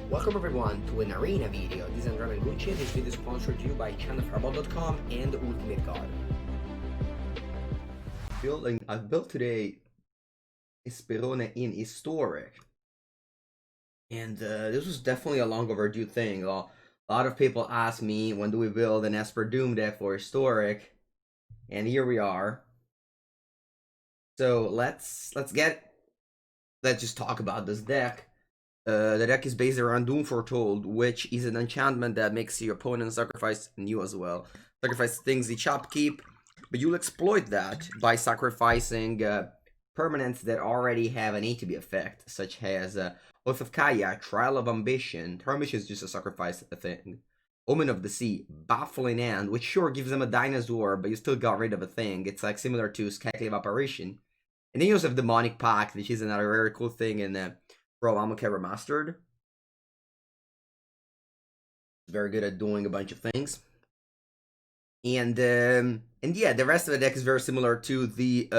Welcome everyone to an arena video. This is Andrea Mengucci. This video is sponsored to you by channelfireball.com and Ultimate God. I've built today EsperOne in Historic. And this was definitely a long overdue thing. A lot of people ask me, when do we build an Esper Doom deck for Historic? And here we are. So let's just talk about this deck. The deck is based around Doom Foretold, which is an enchantment that makes your opponent sacrifice, and you as well, sacrifice things each upkeep, but you'll exploit that by sacrificing permanents that already have an ATB effect, such as Oath of Kaya, Trial of Ambition. Trial of Ambition is just a sacrifice thing. Omen of the Sea, Baffling End, which sure gives them a dinosaur, but you still got rid of a thing. It's like similar to Scaly Evaporation. And then you also have Demonic Pact, which is another very cool thing in Pro Amonkhet Remastered. Very good at doing a bunch of things. And yeah, the rest of the deck is very similar to the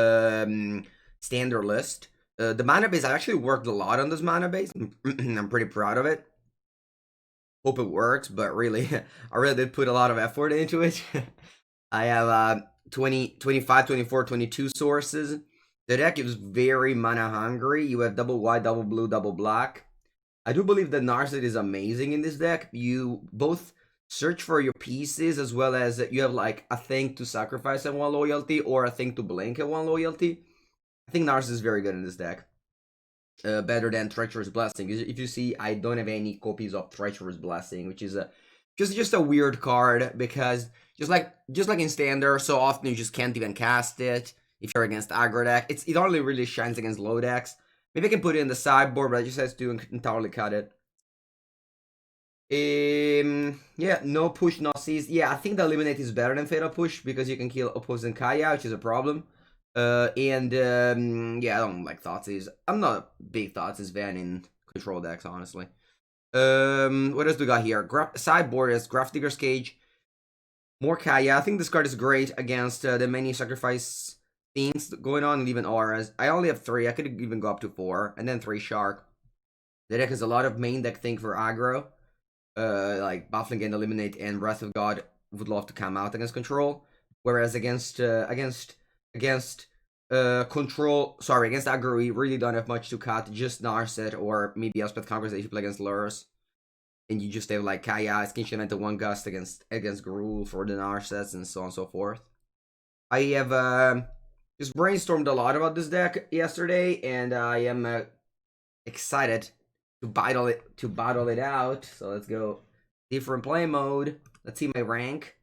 standard list. The mana base, I actually worked a lot on this mana base. I'm pretty proud of it. Hope it works, but really, I really did put a lot of effort into it. I have 20, 25, 24, 22 sources. The deck is very mana hungry. You have double white, double blue, double black. I do believe that Narset is amazing in this deck. You both search for your pieces, as well as you have like a thing to sacrifice at 1 loyalty or a thing to blink at 1 loyalty. I think Narset is very good in this deck. Better than Treacherous Blessing. If you see, I don't have any copies of Treacherous Blessing, which is just a weird card, because just like in standard, so often you just can't even cast it if you're against aggro deck. It only really shines against low decks. Maybe I can put it in the sideboard, but I just have to entirely cut it. Yeah, no push, no seize. Yeah, I think the Eliminate is better than Fatal Push, because you can kill opposing Kaya, which is a problem. Yeah, I don't like Thoughtseize. I'm not a big Thoughtseize fan in control decks, honestly. What else do we got here? Sideboard is Grafdigger's Cage. More Kaya. I think this card is great against the many sacrifice things going on, and even auras. I only have 3. I could even go up to 4, and then 3 Shark. The deck has a lot of main deck thing for aggro, like Baffling and Eliminate and Wrath of God would love to come out against control, whereas against control, sorry, against aggro, we really don't have much to cut. Just Narset or maybe Elspeth Conquerors if you play against Lures. And you just have like Kaya, Skin Event, 1 Gust against Gruul for the Narsets, and so on and so forth. I have just brainstormed a lot about this deck yesterday, and I am excited to battle it out. So let's go different play mode. Let's see my rank.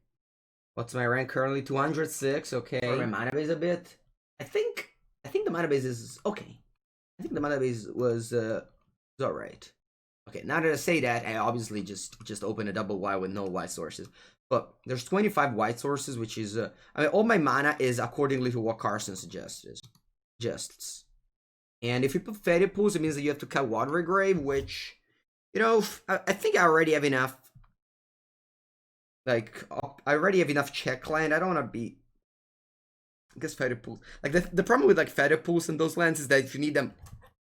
What's my rank currently? 206. Okay. For my mana base a bit. I think the mana base is okay. I think the mana base was alright. Okay, now that I say that, I obviously just open a double white with no white sources. But there's 25 white sources, which is I mean, all my mana is accordingly to what Carson suggests. And if you put Fairy Pools, it means that you have to cut Watery Grave, which, you know, I think I already have enough. Like, I already have enough check land. I don't want to be. I guess Fairy Pools. Like, the problem with like Fairy Pools and those lands is that if you need them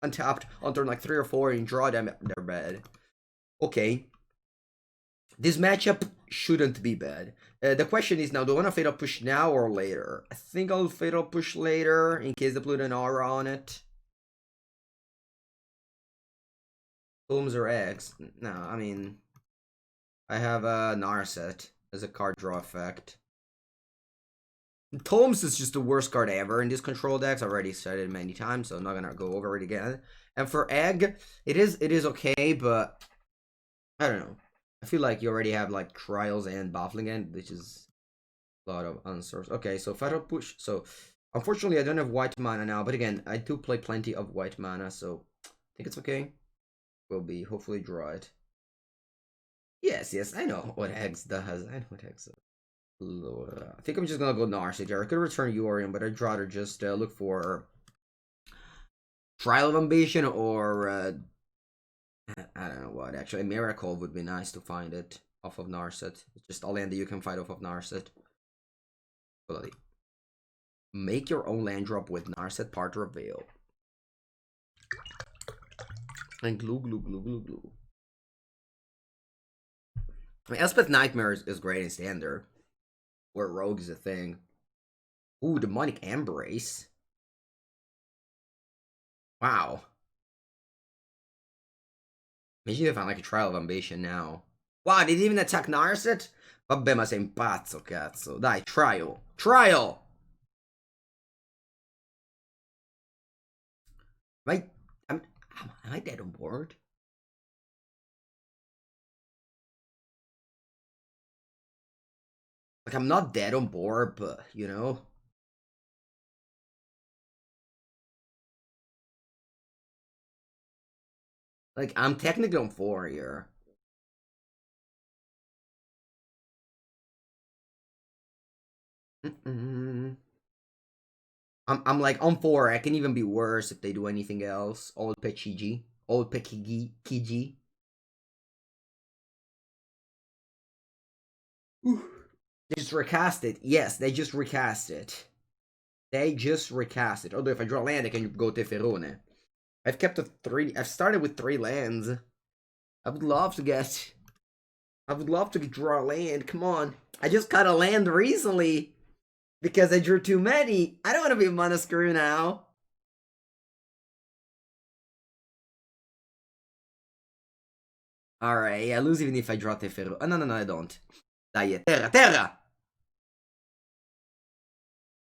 untapped on turn like 3 or 4 and draw them, they're bad. Okay. This matchup shouldn't be bad. The question is now, do I want to Fatal Push now or later? I think I'll Fatal Push later in case they put an aura on it. Tomes or eggs? No, I mean, I have a Narset as a card draw effect. Tomes is just the worst card ever in these control decks. I've already said it many times, so I'm not gonna go over it again. And for egg, it is okay, but I don't know. I feel like you already have like Trials and Baffling End, which is a lot of unsourced. Okay, so Fatal Push. So unfortunately, I don't have white mana now, but again, I do play plenty of white mana, so I think it's okay. Will be hopefully draw it. Yes, I know what Eggs does. I know what Eggs does. I think I'm just gonna go Narset here. I could return Yorion, but I'd rather just look for Trial of Ambition or I don't know what. Actually, Miracle would be nice to find it off of Narset. It's just a land that you can fight off of Narset. Make your own land drop with Narset part reveal. And glue. I mean, Elspeth Nightmare is great in standard, where rogue is a thing. Ooh, Demonic Embrace. Wow. Imagine if I like a Trial of Ambition now. Wow, did he even attack Narset? Vabbè, ma sei un pazzo, cazzo. Dai, Trial. Trial! Am am I dead on board? Like, I'm not dead on board, but, you know. Like, I'm technically on 4 here. I'm like on 4. I can even be worse if they do anything else. Old Pechigi. Old Pekigi. Kiji. They just recast it. Yes, they just recast it. They just recast it. Although if I draw land, I can go Teferone. I've kept I've started with 3 lands. I would love to get. I would love to draw land. Come on. I just got a land recently because I drew too many. I don't want to be a mana screw now. Alright, I lose even if I draw Tefero. Oh, no, I don't. Dai, terra!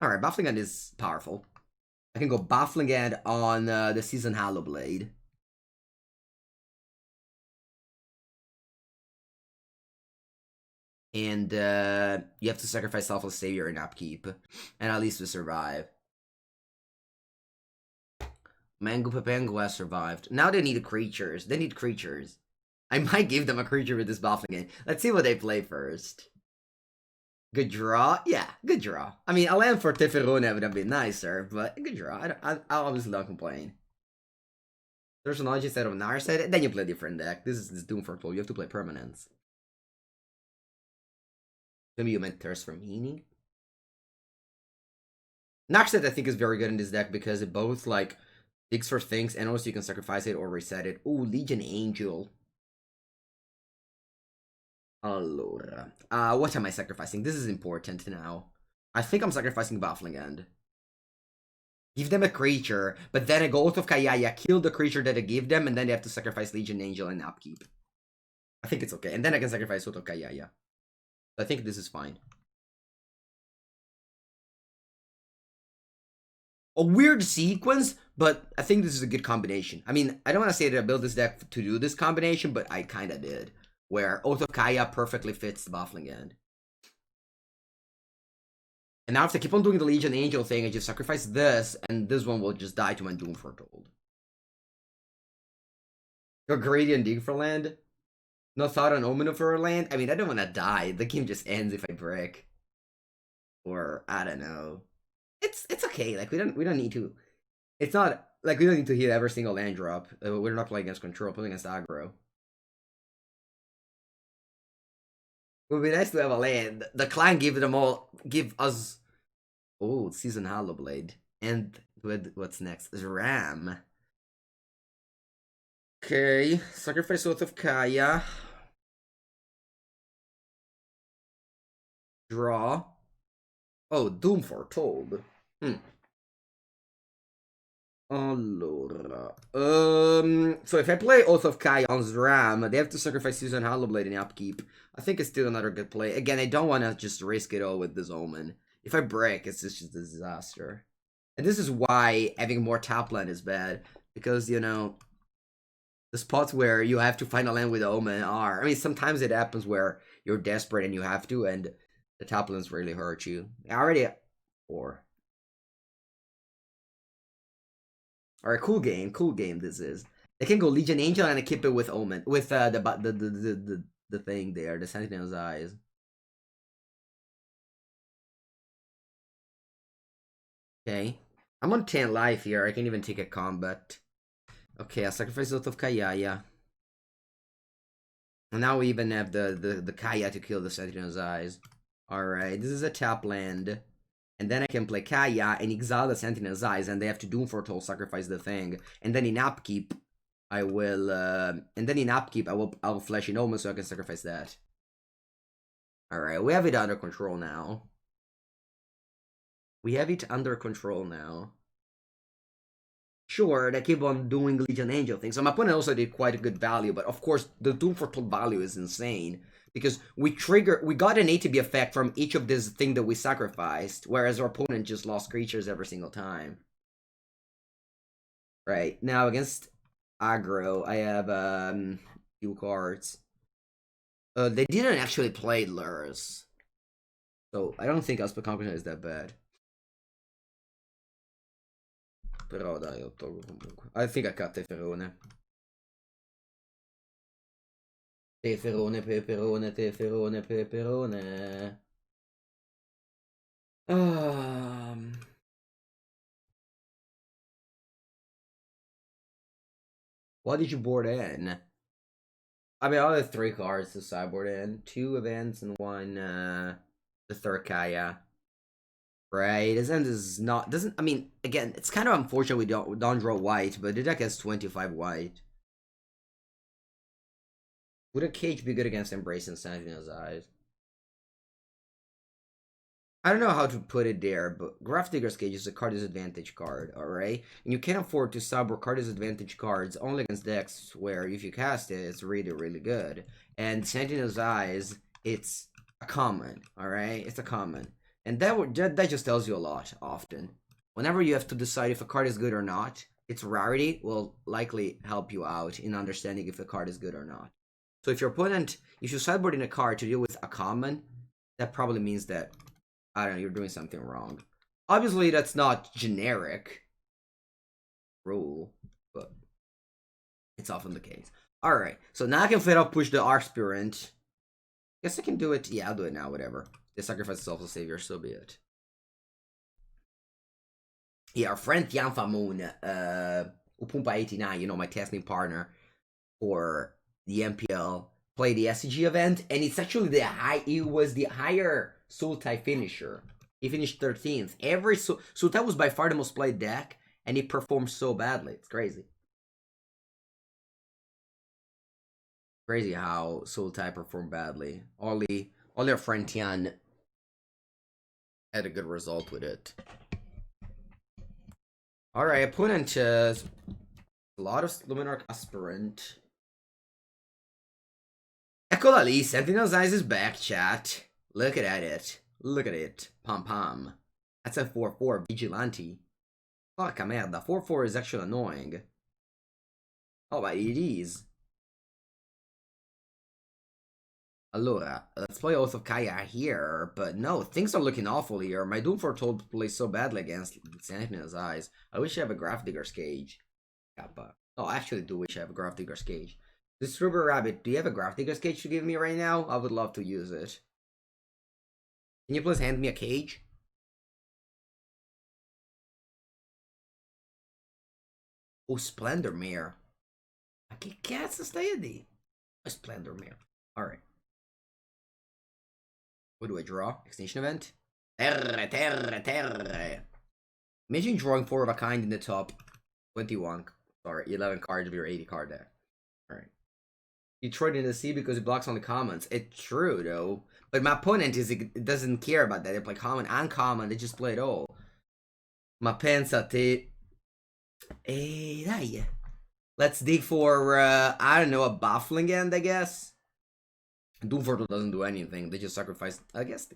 Alright, Baffling Hand is powerful. I can go Baffling Hand on the Season Hollow Blade. And you have to sacrifice Selfless Savior in upkeep. And at least we survive. Mengucci has survived. Now they need creatures. They need creatures. I might give them a creature with this Baffling Hand. Let's see what they play first. Good draw? Yeah, good draw. I mean, a land for Teferone would have been nicer, but good draw. I'll obviously not complain. There's an logic instead of Narset, then you play a different deck. This is Doom Foretold. You have to play permanents. Maybe you meant Thirst for Meaning? Narset, I think, is very good in this deck because it both, like, digs for things and also you can sacrifice it or reset it. Ooh, Legion Angel. Allora. What am I sacrificing? This is important now. I think I'm sacrificing Baffling End. Give them a creature, but then I go out of Kayaya, kill the creature that I give them, and then they have to sacrifice Legion Angel and upkeep. I think it's okay. And then I can sacrifice out of Kayaya. I think this is fine. A weird sequence, but I think this is a good combination. I mean, I don't want to say that I built this deck to do this combination, but I kind of did. Where Oath of Kaya perfectly fits the Baffling End. And now if I keep on doing the Legion Angel thing, I just sacrifice this, and this one will just die to my Doom Foretold. Go Gradient Dig for land? No thought on Omen for a land? I mean, I don't want to die. The game just ends if I brick. Or, I don't know. It's okay. Like, we don't need to. It's not, like, we don't need to hit every single land drop. We're not playing against control, playing against aggro. It would be nice to have a land. The clan give us. Oh, Season Hollow Blade. And what's next? Ram. Okay, sacrifice Oath of Kaya. Draw. Oh, Doom Foretold. Allora. So if I play Oath of Kaya on Zram, they have to sacrifice Season Hollow Blade in upkeep. I think it's still another good play. Again, I don't want to just risk it all with this Omen. If I break, it's just a disaster. And this is why having more top land is bad. Because, you know, the spots where you have to find a land with Omen are... I mean, sometimes it happens where you're desperate and you have to, and the top lands really hurt you. I already... 4. Alright, cool game this is. I can go Legion Angel and I keep it with Omen. With the thing there, the Sentinel's Eyes. Okay. I'm on 10 life here, I can even take a combat. Okay, I sacrifice Oath of Kayaya. And now we even have the Kaya to kill the Sentinel's Eyes. Alright, this is a tap land. And then I can play Kaya and exile the Sentinel's Eyes, and they have to Doom Foretold, sacrifice the thing. And then in upkeep, I will I will flash in Omen so I can sacrifice that. Alright, we have it under control now. We have it under control now. Sure, they keep on doing Legion Angel things. So my opponent also did quite a good value, but of course the Doom Foretold value is insane. Because we got an ATB effect from each of this thing that we sacrificed, whereas our opponent just lost creatures every single time. Right, now against aggro, I have few cards. They didn't actually play Lurrus. So I don't think Aspecompression is that bad. Però dai, lo tolgo comunque. I think I cut Teferone. Teferone, peperone, teferone, peperone. What did you board in? I mean, I have 3 cards to sideboard in. 2 events and 1, the third Kaya. Right, his end is not, doesn't, I mean, again, it's kind of unfortunate we don't draw white, but the deck has 25 white. Would a cage be good against Embrace Insanity in his eyes? I don't know how to put it there, but Grafdigger's Cage is a card disadvantage card, alright? And you can't afford to sideboard card disadvantage cards only against decks where if you cast it, it's really, really good. And Sentinel's Eyes, it's a common, alright? It's a common. And that just tells you a lot, often. Whenever you have to decide if a card is good or not, its rarity will likely help you out in understanding if the card is good or not. So if your opponent, if you sideboard in a card to deal with a common, that probably means that, I don't know, you're doing something wrong. Obviously, that's not generic rule, but it's often the case. Alright, so now I can flat out push the Aspirant. Guess I can do it. Yeah, I'll do it now, whatever. They sacrifice itself as savior, so be it. Yeah, our friend Tianfa Moon, Upumpa89, you know, my testing partner for the MPL, played the SCG event, and it's actually it was the higher Sultai finisher. He finished 13th. Sultai was by far the most played deck, and he performed so badly. It's crazy. Crazy how Sultai performed badly. Only our friend Tian had a good result with it. Alright, opponent has a lot of Luminarch Aspirant. Eccola lì, Sentinel's Eyes is back, chat. Look at it. Look at it. Pom pom. That's a 4-4 Vigilante. Porca merda, 4-4 is actually annoying. Oh, but it is. Allora, let's play Oath of Kaya here, but no, things are looking awful here. My Doom Foretold plays so badly against Sentinel's Eyes. I wish I have a Grafdigger's Cage. Kappa. Oh, I actually do wish I have a Grafdigger's Cage. This Rubber Rabbit, do you have a Grafdigger's Cage to give me right now? I would love to use it. Can you please hand me a cage? Oh, Splendor Mare. Ma che cazzo stai a dire? A Splendor Mare. Alright. What do I draw? Extinction event? Terre. Imagine drawing 4 of a kind in the top 21. Sorry, 11 cards of your 80 card deck. Alright. You throw it in the sea because it blocks on the commons. It's true, though. But my opponent doesn't care about that. They play common and common. They just play it all. Ma pensa te. Dai. Let's dig for, I don't know, a Baffling End, I guess. Doom Foretold doesn't do anything. They just sacrifice, I guess.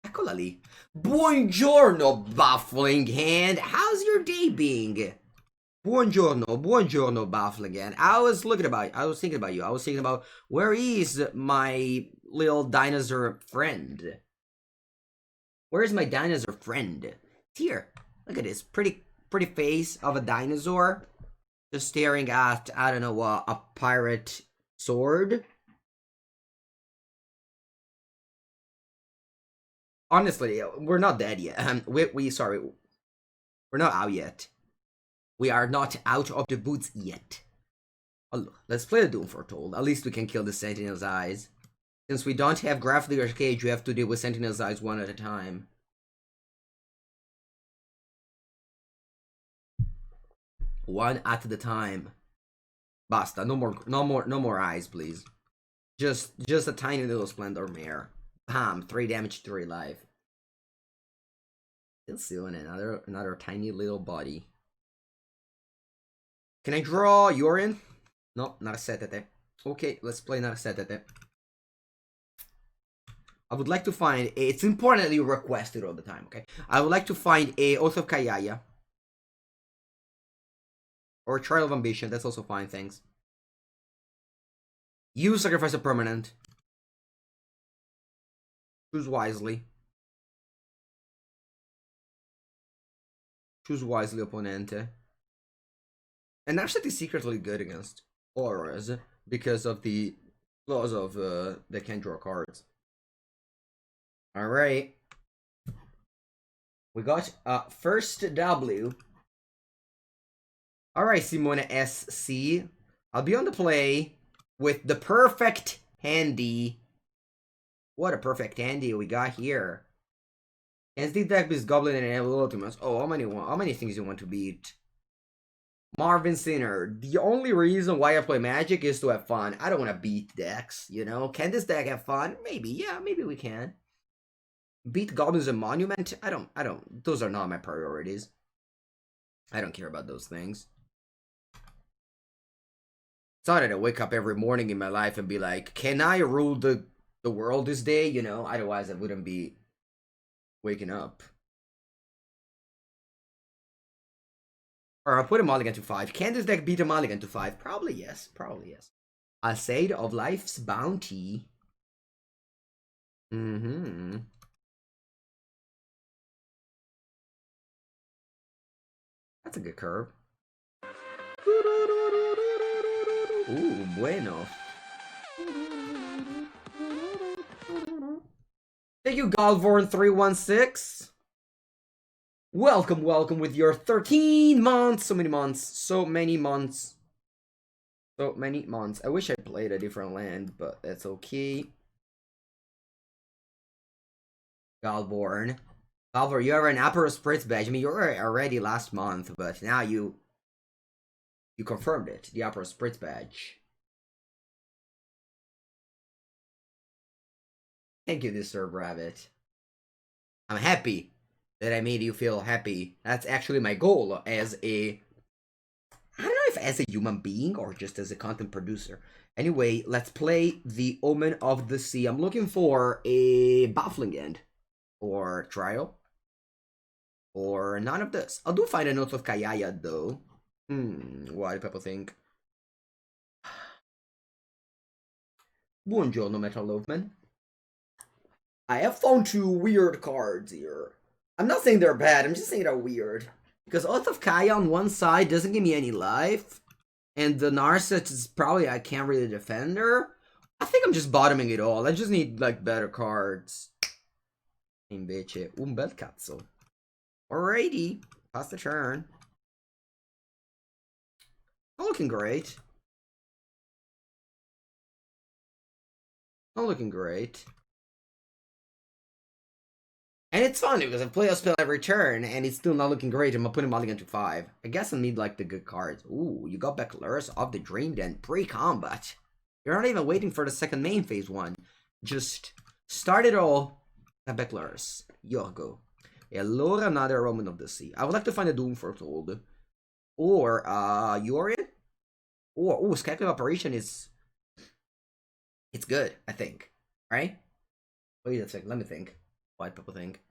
Eccola lì. Buongiorno, Baffling Hand. How's your day being? Buongiorno, Baffling Hand. I was thinking about you. I was thinking about, where is my little dinosaur friend? Where is my dinosaur friend? It's here. Look at this pretty face of a dinosaur. Just staring at, I don't know, a pirate sword. Honestly, we're not dead yet. Sorry. We're not out yet. We are not out of the woods yet. Oh, let's play the Doom Foretold. At least we can kill the Sentinel's Eyes. Since we don't have Grafdigger's Cage, we have to deal with Sentinel's Eyes one at a time. One at the time. Basta, no more eyes, please. Just a tiny little Splendor Mare. Bam, 3 damage, 3 life. Still in another tiny little body. Can I draw Yorin? No, not a Setete. Okay, let's play not a Setete. I would like to find it's importantly requested all the time, okay? I would like to find a Oath of Kayaya. Or Trial of Ambition, that's also fine, thanks. You sacrifice a permanent. Choose wisely. Choose wisely, Opponente. And Narset is secretly good against auras because of the flaws of they can't draw cards. Alright. We got first W. Alright, Simone SC. I'll be on the play with the perfect handy. What a perfect handy we got here. SD deck is Goblin and Ultimus. Oh, how many things you want to beat? Marvin Sinner. The only reason why I play Magic is to have fun. I don't want to beat decks, you know? Can this deck have fun? Maybe, yeah, maybe we can. Beat Goblins and Monument? I don't, those are not my priorities. I don't care about those things. It's not that I wake up every morning in my life and be like, can I rule the world this day? You know, otherwise I wouldn't be waking up. Or I'll put a mulligan to 5. Can this deck beat a mulligan to 5? Probably yes. Probably yes. Assaid of Life's Bounty. That's a good curve. Ooh, bueno. Thank you, Galvorn316. Welcome with your 13 months. So many months. I wish I played a different land, but that's okay. Galvorn, you have an Upper Spritz badge. I mean, you were already last month, but now you confirmed it. The Upper Spritz badge. Thank you, Disturb Rabbit. I'm happy that I made you feel happy. That's actually my goal as a... I don't know if as a human being or just as a content producer. Anyway, let's play the Omen of the Sea. I'm looking for a Baffling End. Or Trial. Or none of this. I do find a Note of Kayaya, though. What do people think? Buongiorno, Metal Loveman. I have found 2 weird cards here. I'm not saying they're bad, I'm just saying they're weird. Because Oath of Kaya on one side doesn't give me any life. And the Narset is probably I can't really defend her. I think I'm just bottoming it all. I just need like better cards. Invece, un bel cazzo. Alrighty. Pass the turn. Not looking great. Not looking great. And it's funny because I play a spell every turn and it's still not looking great. I'm putting mulligan to 5. I guess I need like the good cards. Ooh, you got back Lurus of the Dream Den pre-combat. You're not even waiting for the second main phase 1. Just start it all. Got back Lurus. Yorgo. Allora another Omen of the Sea. I would like to find a Doom Foretold. Or Yorian. Or Skyclave Operation is... It's good, I think. Right? Wait a second, let me think. Why people think?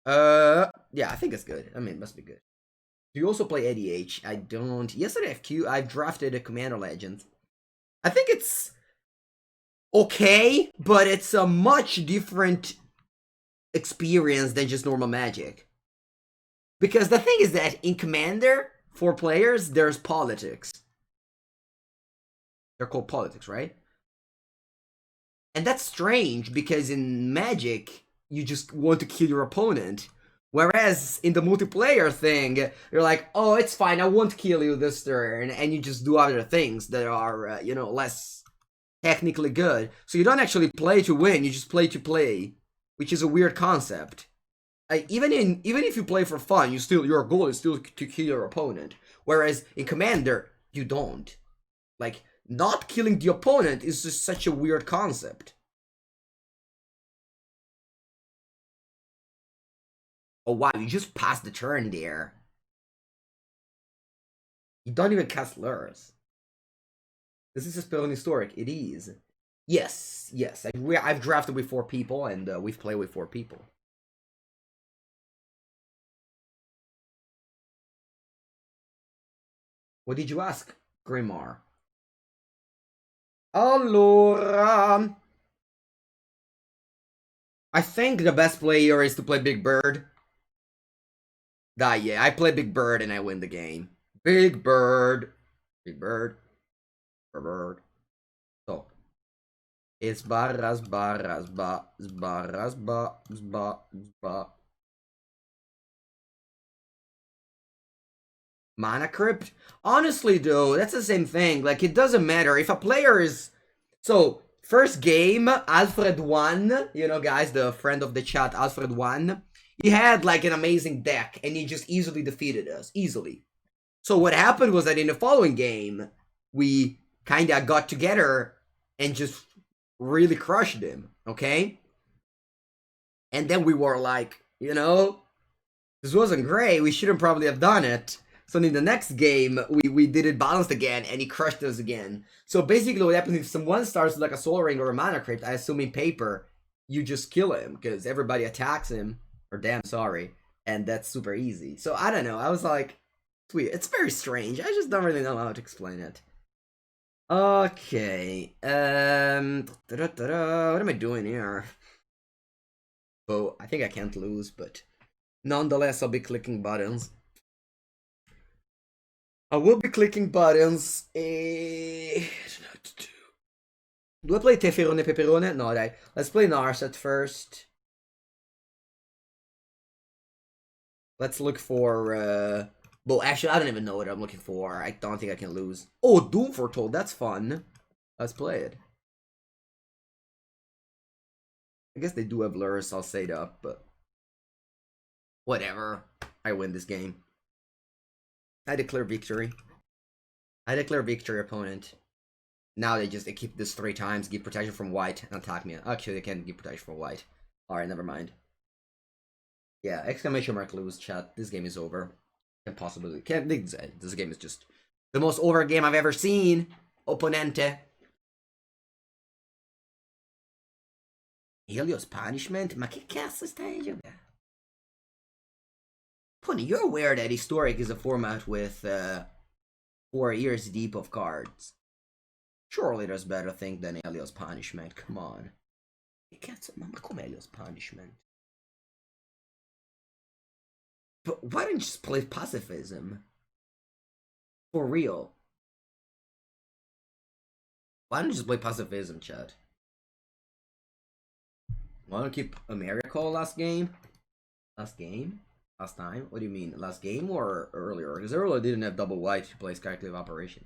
Yeah, I think it's good. I mean, it must be good. Do you also play ADH? I don't. Yesterday FQ, I've drafted a Commander Legend. I think it's okay, but it's a much different experience than just normal Magic. Because the thing is that in Commander, for players, there's politics. They're called politics, right? And that's strange because in Magic, you just want to kill your opponent. Whereas in the multiplayer thing, you're like, oh, it's fine, I won't kill you this turn. And you just do other things that are, you know, less technically good. So you don't actually play to win, you just play to play. Which is a weird concept. Even if you play for fun, your goal is still to kill your opponent. Whereas in Commander, you don't. Like, not killing the opponent is just such a weird concept. Oh wow, you just passed the turn there. You don't even cast lures. This is a spell in historic. It is. Yes, yes. I've drafted with 4 people, and we've played with 4 people. What did you ask, Grimar? Allora, I think the best play here is to play Big Bird. Yeah, I play Big Bird and I win the game. Big Bird. Big Bird. Bird. So. It's barras, barras, ba, barras, ba, ba, ba. Mana Crypt? Honestly, though, that's the same thing. Like, it doesn't matter. If a player is... So, first game, Alfred won. You know, guys, the friend of the chat, Alfred won. He had, like, an amazing deck, and he just easily defeated us. Easily. So, what happened was that in the following game, we kind of got together and just really crushed him, okay? And then we were like, you know, this wasn't great. We shouldn't probably have done it. So in the next game, we did it balanced again, and he crushed us again. So basically what happens if someone starts with like a Soul Ring or a Mana Crypt, I assume in paper, you just kill him, because everybody attacks him, or damn sorry, and that's super easy. So I don't know, I was like, it's weird. It's very strange. I just don't really know how to explain it. Okay, what am I doing here? Oh, I think I can't lose, but nonetheless, I'll be clicking buttons. I will be clicking buttons. Do I play Teferone Peperone? No, dai. Let's play Narset first. Let's look for, well, actually, I don't even know what I'm looking for. I don't think I can lose. Oh, Doom Foretold. That's fun. Let's play it. I guess they do have lures, I'll say that, but... Whatever. I win this game. I declare victory. I declare victory, opponent. Now they keep this 3 times, give protection from white, and attack me. Actually, they can't give protection from white. Alright, never mind. Yeah, exclamation mark lose, chat. This game is over. Can't possibly... This game is just the most over game I've ever seen. Opponente. Helios Punishment? Ma che cazzo stai giocando? Pony, you're aware that Historic is a format with 4 years deep of cards. Surely there's better thing than Helios Punishment, come on. Cazzo, ma come Helios Punishment? But why don't you just play Pacifism? For real. Why don't you just play Pacifism, chat? Wanna keep a Miracle last game? Last game? Last time? What do you mean? Last game or earlier? Because earlier didn't have double white to play Calculative Operation.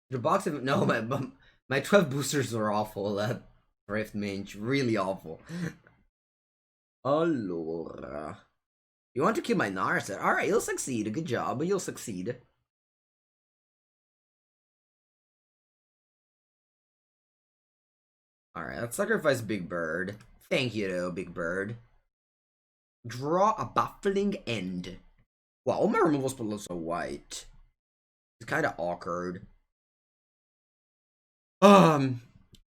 The box of... No, my 12 boosters are awful. That Rift Minge. Really awful. Allora. You want to kill my Narset? Alright, you'll succeed. Good job, but you'll succeed. Alright, let's sacrifice Big Bird. Thank you, though, Big Bird. Draw a Baffling End. Wow, all my removals look so white. It's kind of awkward.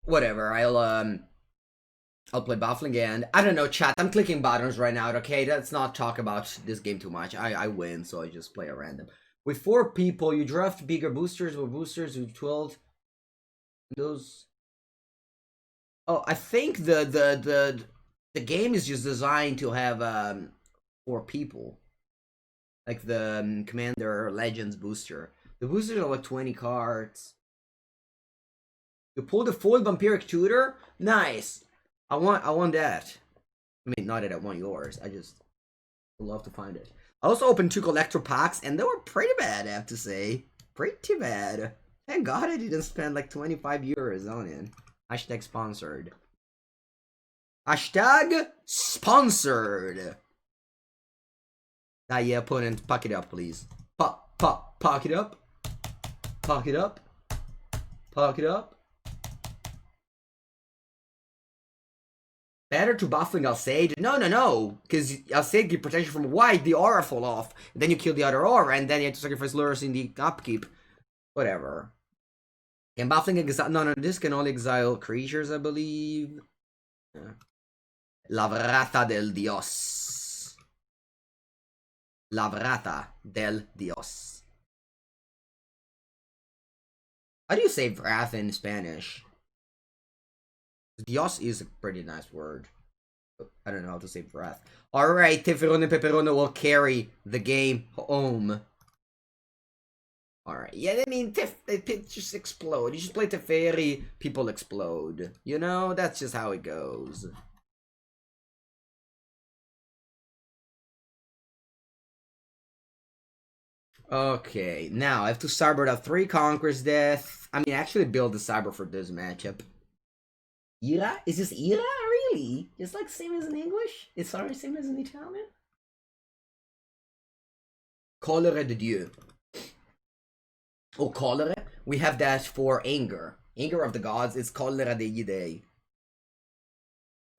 Whatever. I'll play Baffling End. I don't know, chat. I'm clicking buttons right now. Okay, let's not talk about this game too much. I win, so I just play a random. With 4 people, you draft bigger boosters or boosters with 12. Those. Oh, I think the game is just designed to have 4 people. Like the Commander Legends booster. The boosters are like 20 cards. You pull the foiled Vampiric Tutor? Nice. I want that. I mean, not that I want yours. I just would love to find it. I also opened 2 collector packs, and they were pretty bad, I have to say. Pretty bad. Thank God I didn't spend like 25 euros on it. Hashtag sponsored. Hashtag sponsored. Ah, yeah, opponent, pack it up, please. Pack it up. Park it up. Park it up. Better to buffing Alcade? No. Because Alcade gives protection from white, the aura fall off. And then you kill the other aura, and then you have to sacrifice lures in the upkeep. Whatever. Can buffing exile? No, this can only exile creatures, I believe. Yeah. Lavrata del Dios. Lavrata del Dios. How do you say wrath in Spanish? Dios is a pretty nice word. I don't know how to say wrath. Alright, Teferone Peperone will carry the game home. Alright, yeah, I mean, it just explode. You just play Teferi, people explode. You know, that's just how it goes. Okay, now I have to cyber out 3 Conqueror's Death. I mean, actually build the cyber for this matchup. Ira? Is this Ira? Really? Just like same as in English? It's sorry, same as in Italian? Colere de Dieu. Oh, Colere? We have that for anger. Anger of the gods is Colera degli Dei.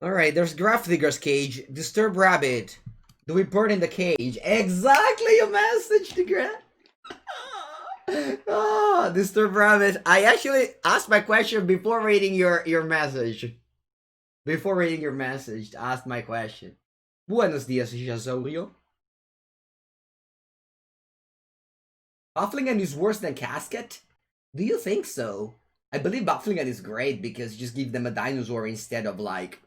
Alright, there's Grafdigger's Cage. Disturb Rabbit. Do we burn in the cage? Exactly your message to Graf. Oh, Disturb Rabbit. I actually asked my question before reading your message. Before reading your message, asked my question. Buenos dias, Jasaurio. Bufflingen is worse than Casket? Do you think so? I believe Bufflingen is great because you just give them a dinosaur instead of like,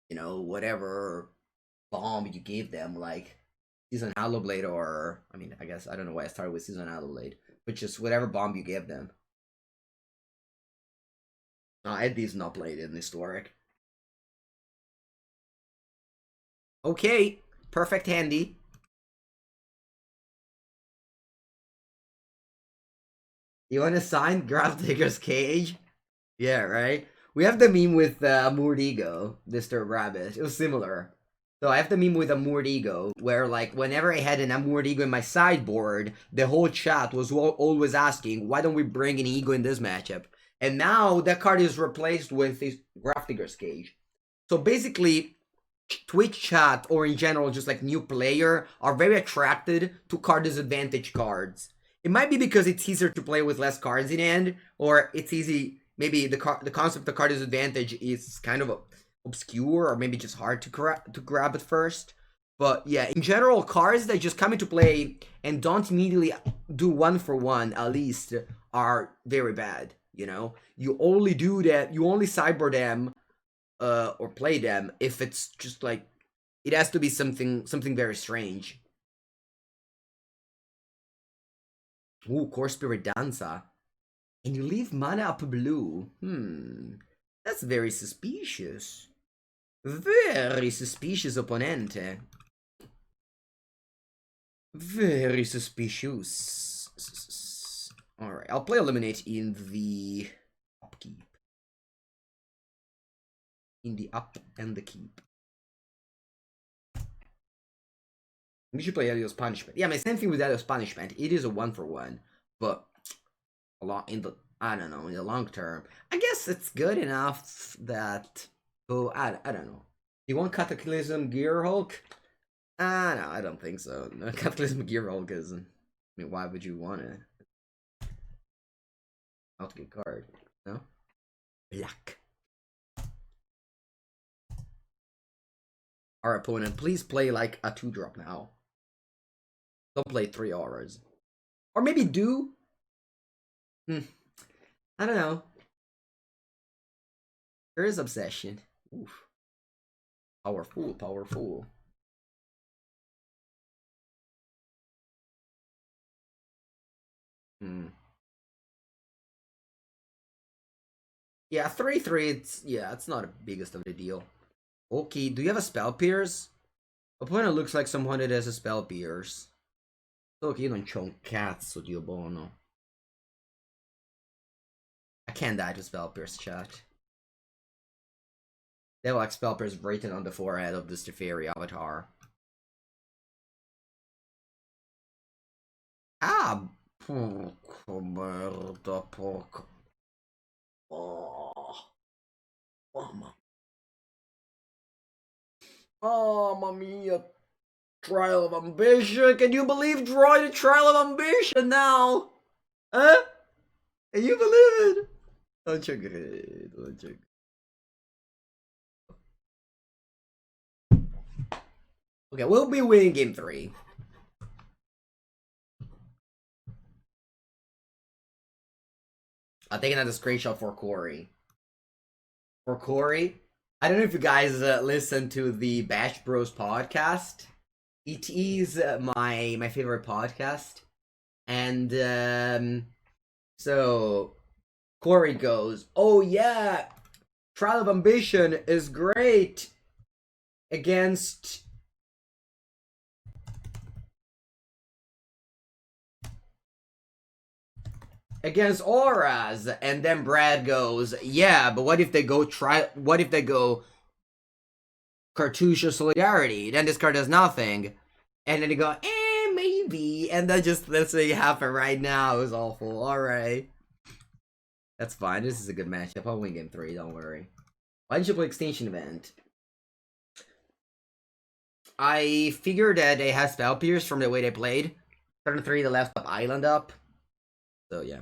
you know, whatever bomb you give them, like Season Hallowblade or, I mean, I guess, I don't know why I started with Season Hallowblade, but just whatever bomb you give them. Eddie's not played in Historic. Okay, perfect handy. You want to sign Grafdigger's Cage? Yeah, right? We have the meme with Moordigo, Disturb Rabbit. It was similar. So I have the meme with a Moordigo, where like whenever I had an Moordigo in my sideboard, the whole chat was always asking, why don't we bring an Ego in this matchup? And now that card is replaced with this Grafdigger's Cage. So basically, Twitch chat, or in general just like new player, are very attracted to card disadvantage cards. It might be because it's easier to play with less cards in hand, or it's easy, maybe the concept of card disadvantage is kind of obscure, or maybe just hard to grab at first. But yeah, in general, cards that just come into play and don't immediately do 1-for-1 at least are very bad, you know? You only do that, you only cyber them or play them if it's just like, it has to be something very strange. Ooh, Core Spirit Danza. And you leave mana up blue. That's very suspicious. Very suspicious, opponente. Very suspicious. Alright, I'll play Eliminate in the upkeep. In the up and the keep. We should play Elio's Punishment. Yeah, my same thing with Elio's Punishment. It is a 1-for-1, but a lot in the, I don't know, in the long term, I guess it's good enough that, oh, I don't know. You want Cataclysm Gear Hulk? No, I don't think so. No, Cataclysm Gear Hulk is, I mean, why would you want it? Not a good card, no? Black. Our opponent, please play like a 2-drop now. Don't play 3 auras. Or maybe do. I don't know. There is Obsession. Oof. Powerful, powerful. Yeah, 3/3, it's not the biggest of the deal. Okay, do you have a Spell Pierce? Opponent looks like someone that has a Spell Pierce. Ok, io non c'ho un cazzo, Dio buono. I can't die to Spell Pierce, chat. They have like Spell Pierce written on the forehead of this Teferi avatar. Ah! Porco merda, porco. Oh, mamma. Oh, mamma mia. Trial of Ambition. Can you believe drawing a Trial of Ambition now? Huh? Can you believe it? Don't you agree? Don't you agree? Okay, we'll be winning game 3. I'm taking out a screenshot for Corey. For Corey, I don't know if you guys listen to the Bash Bros podcast. It is my favorite podcast, and so Corey goes, "Oh yeah, Trial of Ambition is great against." Against auras, and then Brad goes, yeah, but what if they go Cartouche of Solidarity? Then this card does nothing. And then they go, maybe. And then just, let's say, happen right now. It was awful. Alright. That's fine. This is a good matchup. I'll win game 3, don't worry. Why didn't you play Extinction Event? I figured that they had Spell Pierce from the way they played. Turn 3, the left up, island up. So, yeah.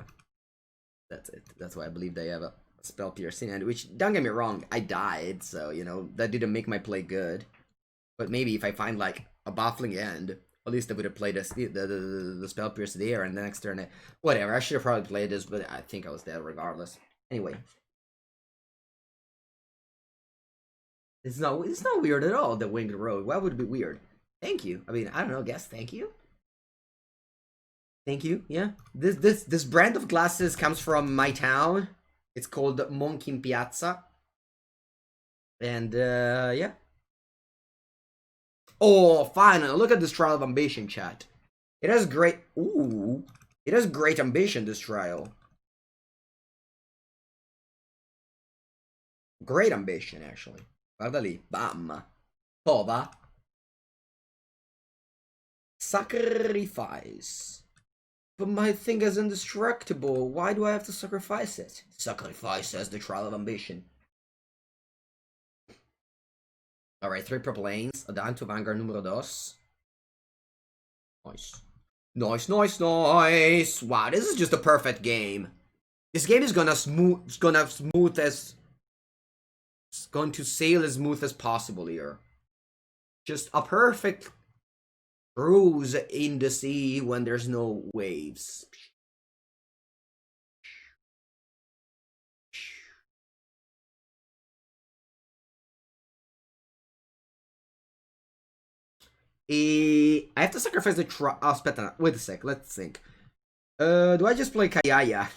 That's it. That's why I believe they have a Spell Piercing, and which, don't get me wrong, I died, so, you know, that didn't make my play good. But maybe if I find, like, a baffling end, at least I would have played the Spell Pierce there, and the next turn, whatever, I should have probably played this, but I think I was dead regardless. Anyway. It's not weird at all, the Winged Road. Why would it be weird? Thank you. I mean, I don't know, guess thank you? Thank you. Yeah. This brand of glasses comes from my town. It's called Monkey in Piazza. And yeah. Oh, finally! Look at this Trial of Ambition, chat. It has great. Ooh, it has great ambition. This trial. Great ambition, actually. Guarda lì. Bam. Tova. Sacrifice. But my thing is indestructible. Why do I have to sacrifice it? Sacrifice as the Trial of Ambition. Alright, 3 purple lanes. Adanto Vanguard numero 2. Nice. Nice, nice, nice. Wow, this is just a perfect game. This game is gonna smooth. It's gonna smooth as. It's going to sail as smooth as possible here. Just a perfect cruise in the sea when there's no waves. I have to sacrifice the wait a sec, let's think. Do I just play Kayaya?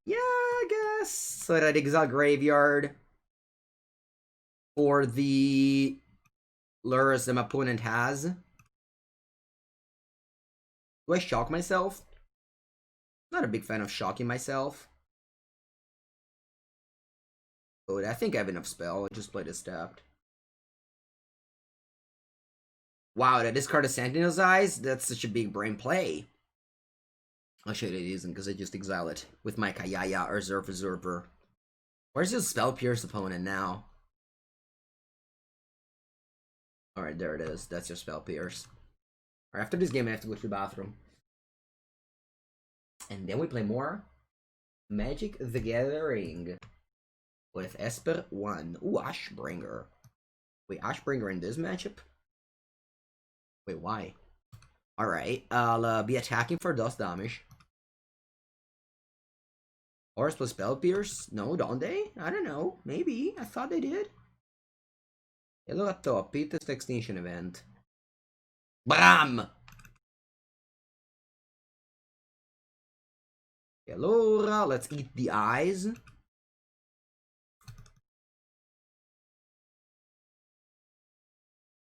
Yeah, I guess. So that Exile Graveyard for the lures that my opponent has. Do I shock myself? Not a big fan of shocking myself. But I think I have enough spell. I just played it stepped. Wow, that discard a Sentinel's Eyes? That's such a big brain play. Actually, it isn't, because I just exile it with my Kayaya or Usurper. Where's his Spell Pierce opponent now? Alright, there it is. That's your Spell Pierce. Alright, after this game, I have to go to the bathroom. And then we play more Magic the Gathering with EsperOne. Ooh, Ashbringer. Wait, Ashbringer in this matchup? Wait, why? Alright, I'll be attacking for dust damage. Horse plus Spell Pierce? No, don't they? I don't know. Maybe. I thought they did. E allora top, hit this Extinction Event. Bram! E allora, let's eat the eyes.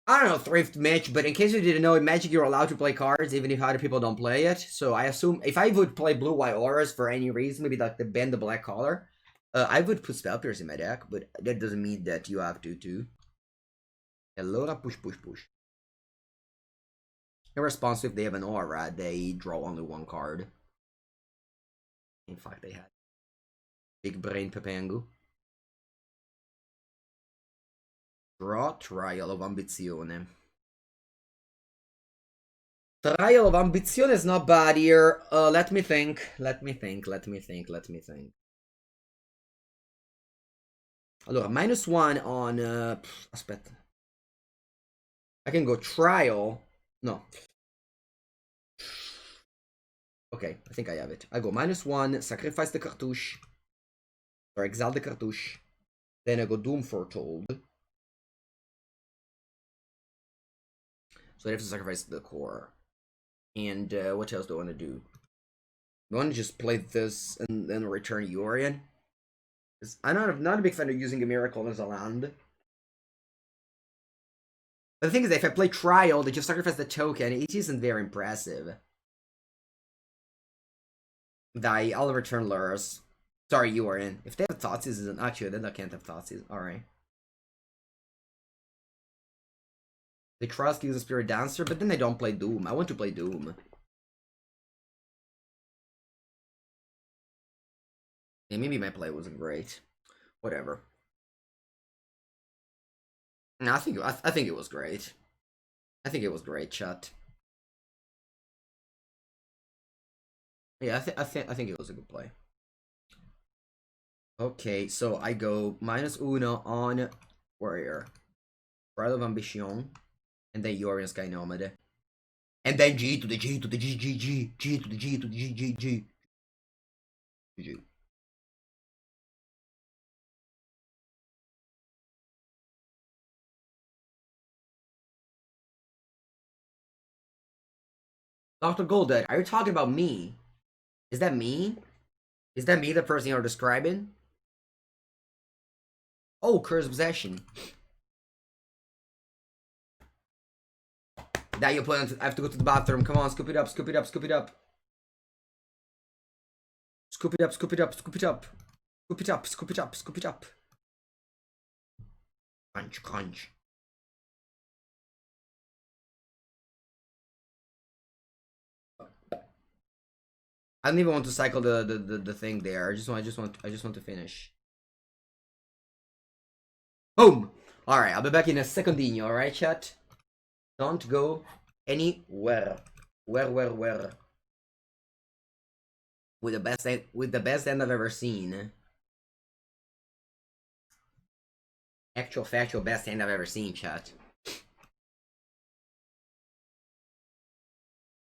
I don't know, Thrift Match, but in case you didn't know, in Magic you're allowed to play cards even if other people don't play it. So I assume, if I would play blue-white auras for any reason, maybe like the bend the black color, I would put Spell Pierce in my deck, but that doesn't mean that you have to too. Allora, push, push, push. In response, if they have an aura, they draw only 1 card. In fact, they had. Big brain Pepengu. Draw Trial of Ambizione. Trial of Ambizione is not bad here. Let me think. Allora, -1 on... aspetta. I can go Trial. No. Okay, I think I have it. I go -1, sacrifice the cartouche. Or exile the cartouche. Then I go Doom Foretold. So I have to sacrifice the core. And what else do I want to do? I want to just play this and then return Yorion. I'm not a big fan of using a Miracle as a land. But the thing is, if I play Trial, they just sacrifice the token. It isn't very impressive. Die, I'll return Lurus. Sorry, Yorion. If they have Thoughtseize, actually, then I can't have Thoughtseize. Alright. They trust use a Spirit Dancer, but then they don't play Doom. I want to play Doom. Yeah, maybe my play wasn't great. Whatever. No, I think it was great. I think it was great, chat. Yeah, I think it was a good play. Okay, so I go -1 on Warrior, Pride of Ambition, and then Yorion Sky Nomad. And then G to the G to the G, G, G, G to the G to the G, G, G. G. Dr. Goldet, are you talking about me? Is that me? Is that me, the person you're describing? Oh, Curse Possession. That you plan to, I have to go to the bathroom. Come on, scoop it up, scoop it up, scoop it up. Scoop it up, scoop it up, scoop it up. Scoop it up, scoop it up, scoop it up. Crunch, crunch. I don't even want to cycle the thing there. I just want to finish. Boom! Alright, I'll be back in a secondinho, alright, chat? Don't go anywhere. Where? With the best end I've ever seen. Actual factual best hand I've ever seen, chat.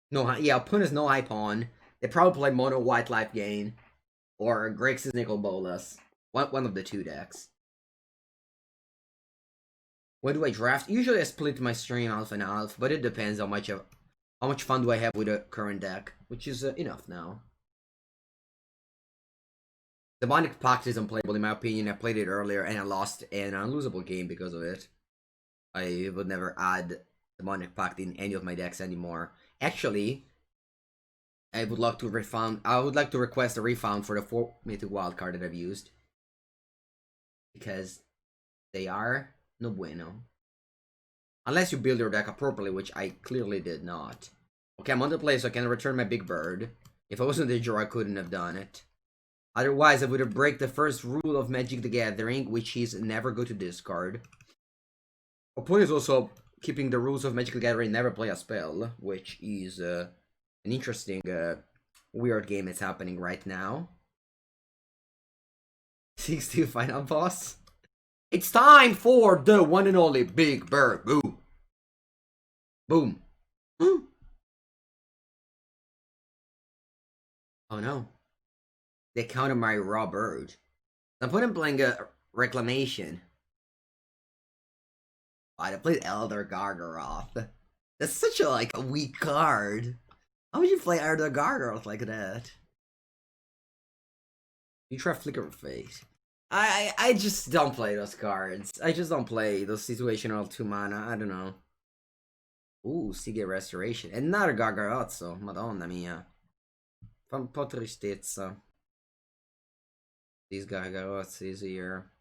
No, yeah, opponent's no high pawn. They probably play mono white life gain or Grixis Nicol Bolas. One of the two decks. When do I draft? Usually I split my stream half and half, but it depends how much fun do I have with the current deck, which is enough now. Demonic Pact is unplayable in my opinion. I played it earlier and I lost an unlosable game because of it. I would never add Demonic Pact in any of my decks anymore. Actually, I would like to request a refund for the 4 mythic wildcard that I've used. Because they are no bueno. Unless you build your deck appropriately, which I clearly did not. Okay, I'm on the play, so I can return my big bird. If I wasn't the draw, I couldn't have done it. Otherwise, I would have break the first rule of Magic the Gathering, which is never go to discard. Opponent is also keeping the rules of Magic the Gathering, never play a spell, which is an interesting, weird game that's happening right now. 6-2 final boss. It's time for the one and only Big Bird. Boom. Boom. Oh no. They counted my raw bird. I'm playing a Reclamation. I played Elder Gargaroth. That's such a weak card. How would you play Elder Gargaroth like that? You try Flicker of Fate. I just don't play those cards. I just don't play those situational 2 mana. I don't know. Ooh, Seagate Restoration. Another Gargarozzo. Madonna mia. Fa un po' tristezza. These Gargarozzis here.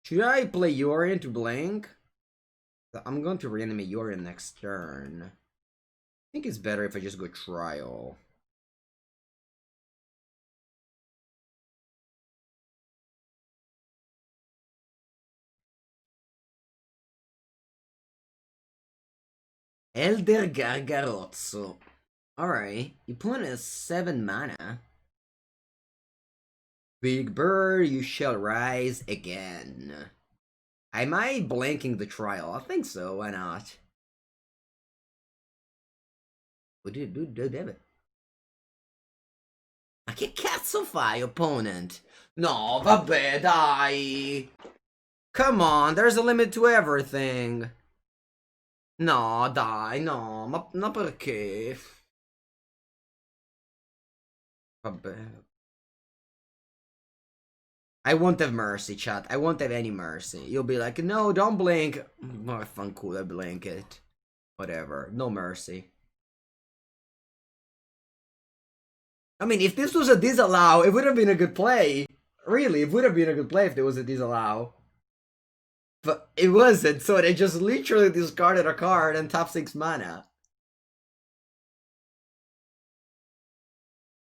Should I play Yorion to blank? I'm going to reanimate Yorion next turn. I think it's better if I just go Trial. Elder Gargarozzo. Alright, your opponent has 7 mana. Big bird, you shall rise again. Am I blanking the trial? I think so, why not? What did do damn it? Ma che cazzo fai, opponent? No, vabbè, dai! Come on, there's a limit to everything. No, dai, no, ma perché? Vabbè. I won't have mercy, chat. I won't have any mercy. You'll be like, no, don't blink. Oh, cool, I blink it. Whatever, no mercy. I mean, if this was a disallow, it would have been a good play. Really, it would have been a good play if there was a disallow. But it wasn't, so they just literally discarded a card and top 6 mana.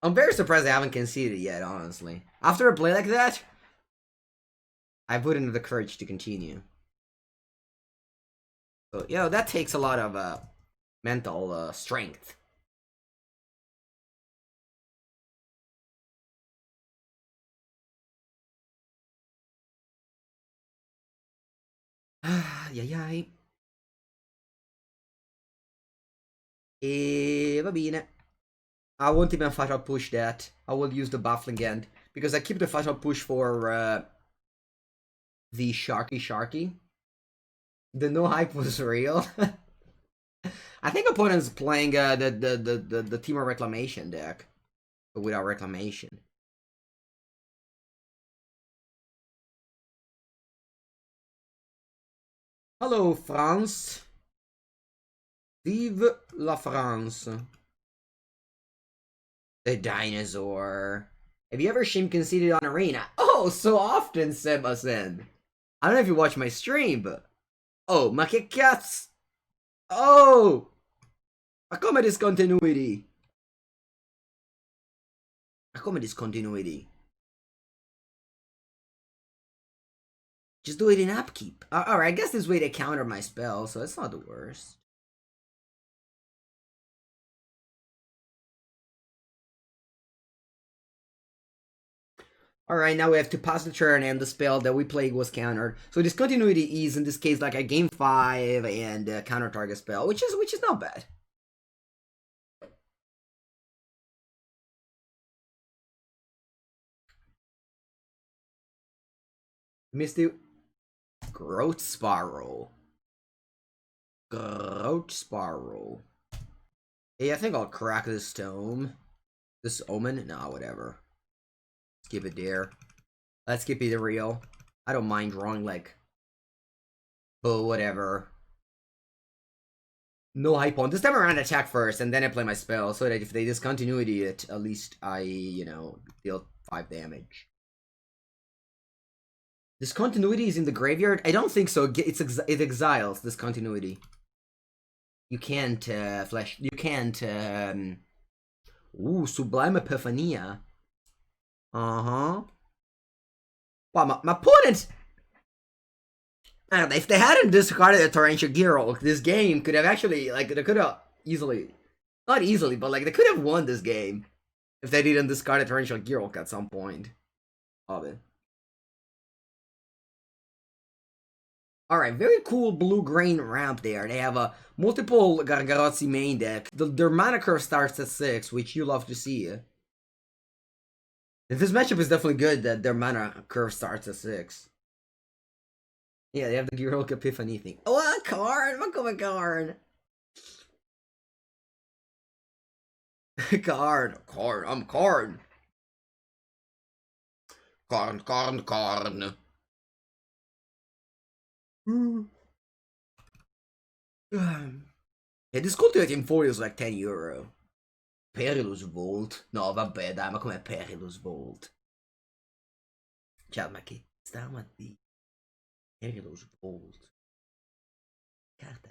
I'm very surprised I haven't conceded yet, honestly. After a play like that, I wouldn't have the courage to continue. So, you know, that takes a lot of mental strength. Ai. E va bene. I won't even fatal push that. I will use the Baffling End. Because I keep the fatal push for the Sharky. The no hype was real. I think opponent's playing the Team Reclamation deck. But without Reclamation. Hello, France. Vive la France. The dinosaur. Have you ever shame conceded on Arena? Oh, so often, Sebasen. I don't know if you watch my stream, but... Oh, ma che cazzo? Oh! Ma come discontinuity? Ma come discontinuity? Just do it in upkeep. Alright, I guess this way to counter my spell, so it's not the worst. Alright, now we have to pass the turn and the spell that we played was countered. So discontinuity is in this case like a game 5 and counter target spell, which is not bad. Misty Groat Sparrow. Hey, I think I'll crack this tome. This omen? Nah, whatever. Skip it there. Let's skip it the real. I don't mind drawing like... But whatever. No hype on. This time around attack first, and then I play my spell, so that if they discontinuity it, at least I, you know, deal 5 damage. Discontinuity is in the graveyard? I don't think so. It exiles discontinuity. You can't, flash... You can't, Ooh, Sublime Epiphania. Uh-huh. Wow, my opponent... I don't know, if they hadn't discarded a Torrential Girl, this game could have actually, like, they could have easily... Not easily, but, like, they could have won this game. If they didn't discard a Torrential Girl at some point. Of it. Alright, very cool blue-green ramp there. They have a multiple Gargarozzi main deck. Their mana curve starts at 6, which you love to see. This matchup is definitely good that their mana curve starts at 6. Yeah, they have the Heroic Epiphany thing. Oh, a card! Look at my card! Card. I'm card. Card. Yeah, this Cultivating Foil is like €10. Perilous Volt? No, vabbè, dai, ma com'è Perilous Volt? Cioè, ma che stamattina? Perilous Volt. Carta.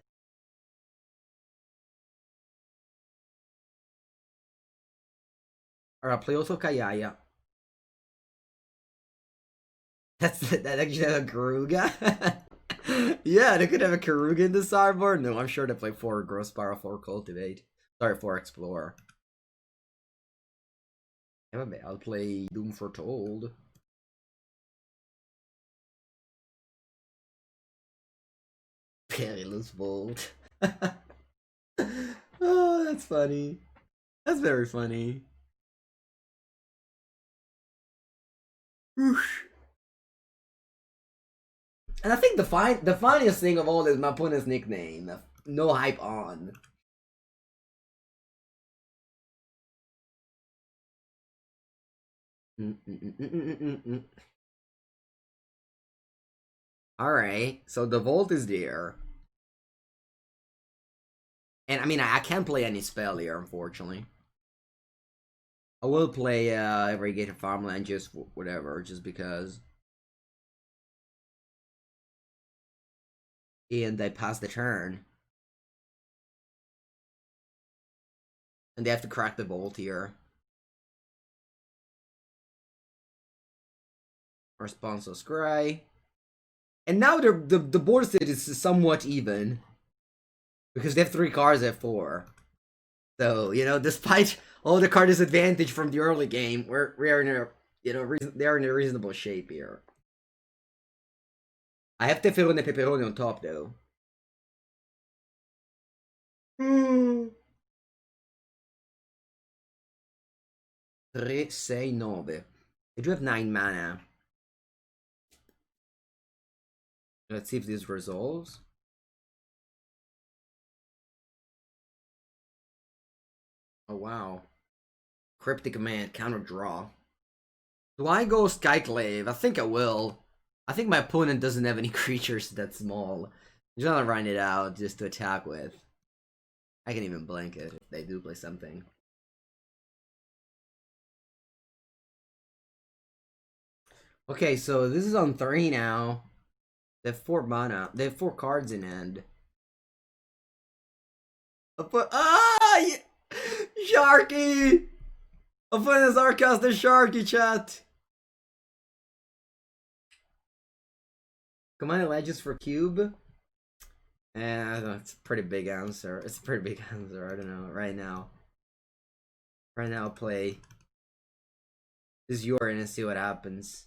Alright, play also Kayaya. That actually a Garuga. Yeah, they could have a Karuga in the sideboard. No, I'm sure they play 4 Gross Spiral, 4 Cultivate. Sorry, 4 Explore. Yeah, I'll play Doom Foretold. Perilous Bolt. Oh, that's funny. That's very funny. Whoosh. And I think the funniest thing of all is my opponent's nickname. No hype on. Alright, so the Volt is there. And I mean, I can't play any spell here, unfortunately. I will play Irrigated Farmland, just whatever, just because. And they pass the turn. And they have to crack the Volt here. Responseless Scry. And now the board state is somewhat even. Because they have 3 cards, they have 4. So, you know, despite all the card disadvantage from the early game, we are in a, you know, they're in a reasonable shape here. I have Teferone and Pepperoni on top, though. 3, 6, 9. They do have 9 mana. Let's see if this resolves. Oh, wow. Cryptic Command, counter draw. Do I go Skyclave? I think I will. I think my opponent doesn't have any creatures that small. I'm just gonna run it out just to attack with. I can even blank it if they do play something. Okay, so this is on 3 now. They have 4 mana. They have 4 cards in hand. Ah! Sharky! Opponent's Arcast the Sharky, chat! Command Legends for Cube? It's a pretty big answer. It's a pretty big answer. I don't know. Right now. Right now, play this Yorin and see what happens.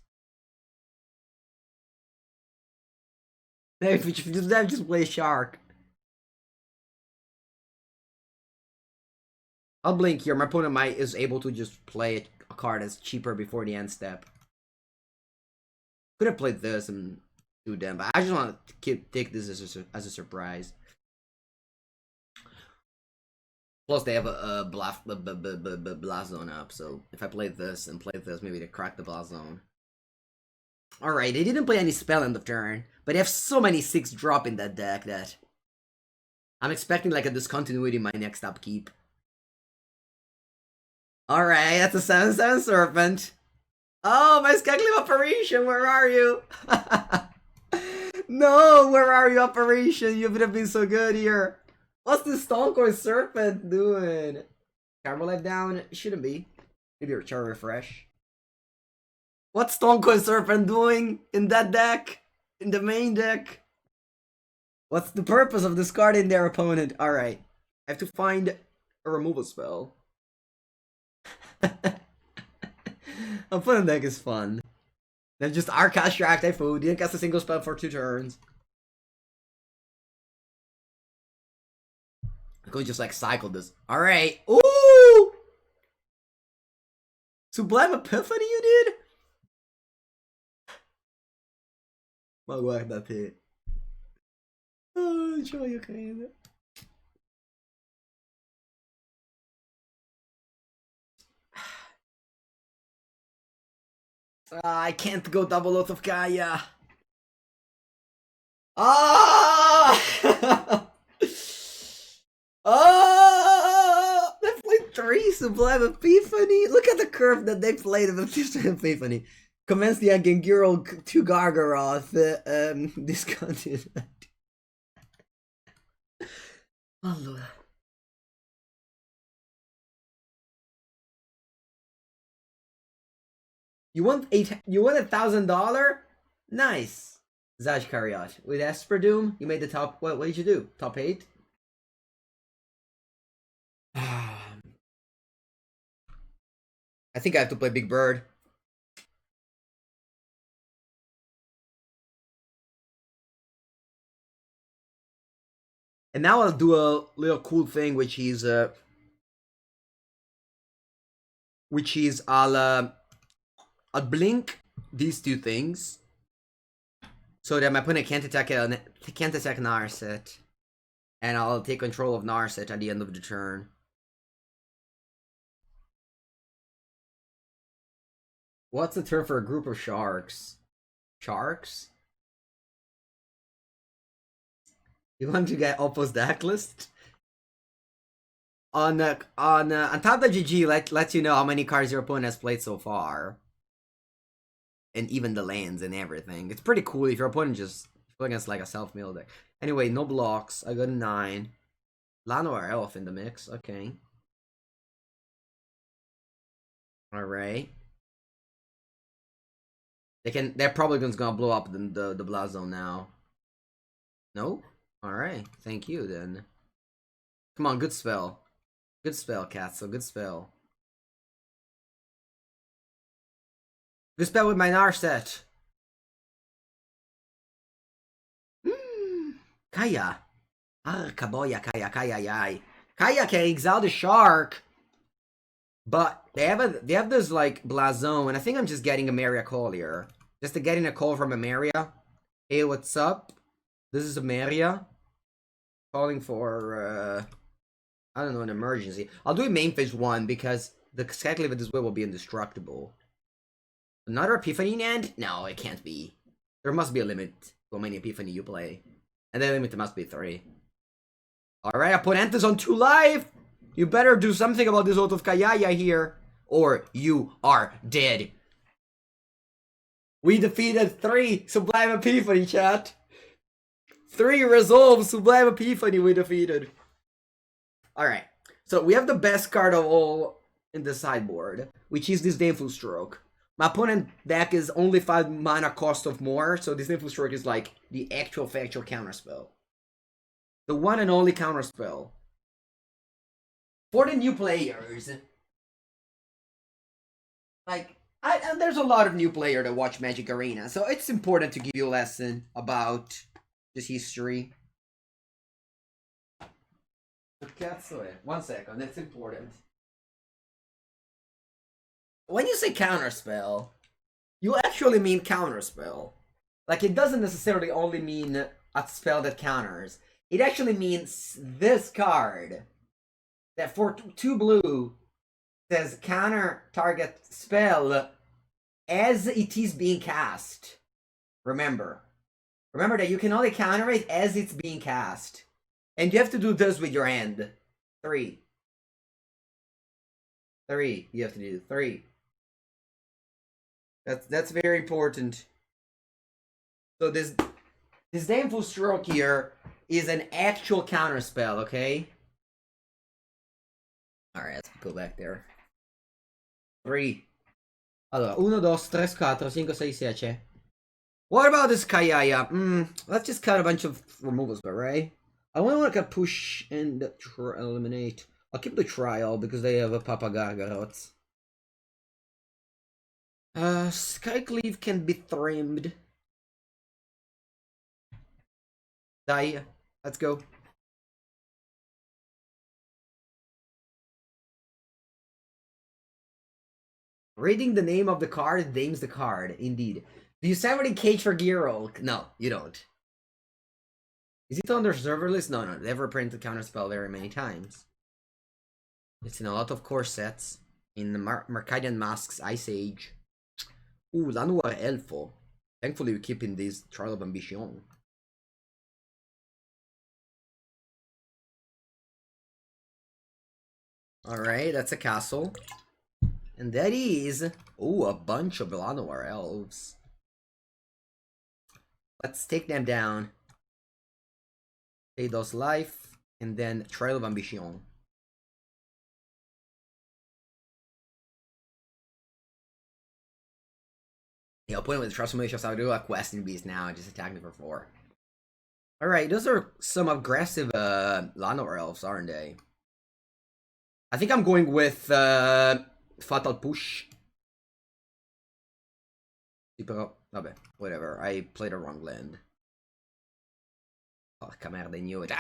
If you just play Shark. I'll blink here. My opponent is able to just play a card that's cheaper before the end step. Could have played this and do them, but I just want to take this as a surprise. Plus, they have a blast zone up, so if I play this and play this, maybe they crack the blast zone. Alright, they didn't play any spell end of turn, but they have so many 6-drop in that deck that I'm expecting like a discontinuity in my next upkeep. Alright, that's a 7/7 Serpent. Oh, my Skyclave Operation, where are you? No, where are you, Operation? You would have been so good here. What's this Stonecoin Serpent doing? Camera Life down? Shouldn't be. Maybe your Char Refresh. What's Stonecoin Serpent doing in that deck? In the main deck? What's the purpose of discarding their opponent? Alright. I have to find a removal spell. Opponent deck is fun. Then just Arcast your active food. Didn't cast a single spell for 2 turns. I'm going to just like cycle this. Alright. Ooh! Sublime Epiphany you did? Maguarda te. Oh, gioia ainda. I can't go double Oath of Gaia. Ah! Oh! They played 3 Sublime Epiphany. Look at the curve that they played with Sublime Epiphany. Commence the Gengiro 2 Gargaroth. Discontinued. Allora. You want $1,000? Nice. Zaj Kariot. With Esper Doom, you made the top. What did you do? Top 8? I think I have to play Big Bird. And now I'll do a little cool thing, which is I'll blink these two things so that my opponent can't attack Narset, and I'll take control of Narset at the end of the turn. What's the turn for a group of sharks? Sharks? You want to get Oppo's deck list? On top of GG, lets you know how many cards your opponent has played so far. And even the lands and everything. It's pretty cool if your opponent just goes against like a self-mill deck. Anyway, no blocks. I got a 9. Llanowar Elf in the mix. Okay. Alright. They're probably gonna blow up the blast zone now. No? Alright. Thank you then. Come on, good spell. Good spell, Catso. Good spell. Good spell with my Narset. Kaya. Ah, Kaboya, Kaya, yai. Kaya can exile the shark. But they have this like Blazon, and I think I'm just getting a Maria call here. Just to getting a call from a Maria. Hey, what's up? This is a Maria. Calling for I don't know, an emergency. I'll do a main phase 1 because the Skyclave at this way will be indestructible. Another Epiphany end? No, it can't be. There must be a limit to how many Epiphany you play. And the limit must be 3. Alright, opponent is on 2 life! You better do something about this out of Kayaya here. Or you are dead. We defeated 3 Sublime Epiphany, chat. 3 Resolve Sublime Epiphany we defeated. Alright, so we have the best card of all in the sideboard, which is this Disdainful Stroke. My opponent deck is only 5 mana cost of more, so this Disdainful Stroke is like the actual factual counterspell. The one and only counterspell. For the new players, like, there's a lot of new players that watch Magic Arena, so it's important to give you a lesson about this history. Okay, 1 second, that's important. When you say counterspell, you actually mean counterspell. Like, it doesn't necessarily only mean a spell that counters. It actually means this card that for 2 blue says counter target spell as it is being cast. Remember that you can only counter it as it's being cast. And you have to do this with your hand. 3. You have to do 3. That's very important. So this Disdainful Stroke here is an actual counter spell, okay? Alright, let's go back there. 3. Allora, 1, 2, 3, 4, 5, 6, 7. What about this Kayaya? Let's just cut a bunch of removals, right? I only want to push and eliminate. I'll keep the trial because they have a Papa Gargarot. Skycleave can be trimmed. Die. Let's go. Reading the name of the card names the card. Indeed. Do you have any cage for Giro? No, you don't. Is it on their server list? No, no. They ever printed counterspell very many times. It's in a lot of core sets. In the Mercadian Masks, Ice Age. Ooh, Llanowar Elfo. Thankfully, we keep in this Trial of Ambition. Alright, that's a castle. And that is... ooh, a bunch of Llanowar Elves. Let's take them down. Eidos Life. And then Trial of Ambition. Yeah, opponent with transformation, so I'll do a questing beast now and just attack me for 4. Alright, those are some aggressive Llanowar elves, aren't they? I think I'm going with Fatal Push. Vabbè, whatever. I played a wrong land. Porca merda, I knew it.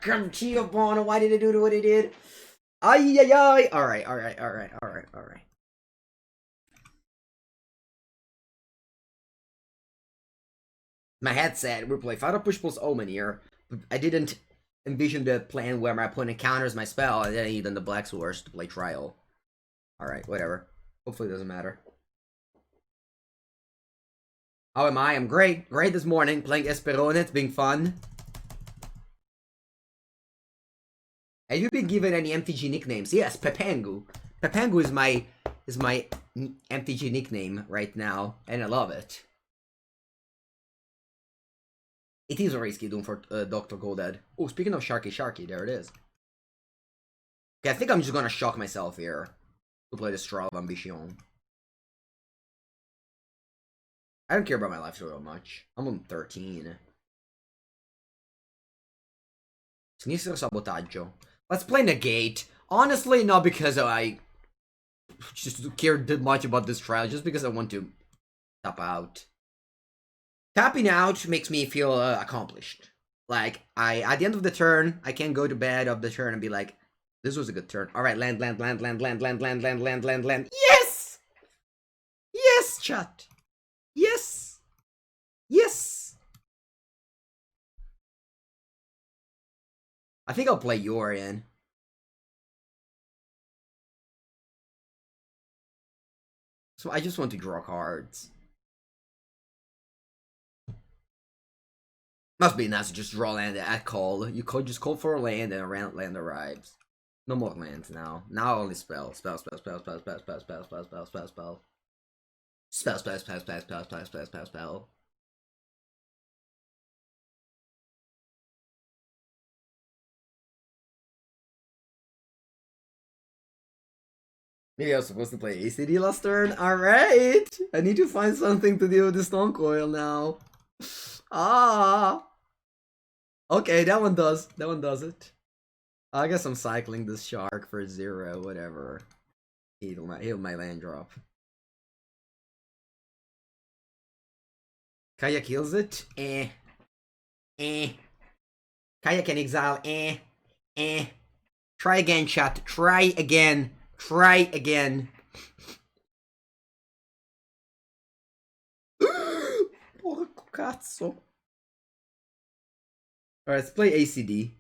Come Bono, why did it do what it did? Ay, ay, ay. Alright. My head said we're playing Fatal Push plus Omen here. I didn't envision the plan where my opponent counters my spell and then I need on the Black Swords to play Trial. Alright, whatever. Hopefully it doesn't matter. How am I? I'm great. Great this morning. Playing EsperOne. It's being fun. Have you been given any MTG nicknames? Yes, Pepangu. Pepangu is my MTG nickname right now, and I love it. It is a risky doom for Dr. Goldhead. Oh, speaking of Sharky, there it is. Okay, I think I'm just gonna shock myself here to play the Straw of Ambition. I don't care about my life so much. I'm on 13. Sinistro Sabotaggio. Let's play Negate. Honestly, not because I just cared much about this trial, just because I want to tap out. Tapping out makes me feel accomplished. Like, at the end of the turn, I can go to bed of the turn and be like, this was a good turn. Alright, land. Yes! Yes, chat! Yes! Yes! I think I'll play Yorion. So I just want to draw cards. Must be nice to just draw land at call. You could just call for a land and a land arrives. No more lands now. Now only spell. Spell. Maybe I was supposed to play ACD last turn. Alright! I need to find something to deal with the Stone Coil now. Ah! Okay, that one does. That one does it. I guess I'm cycling this shark for 0, whatever. Heal my land drop. Kaya kills it. Kaya can exile. Try again, chat. Try again. Porco cazzo. Alright, let's play ACD.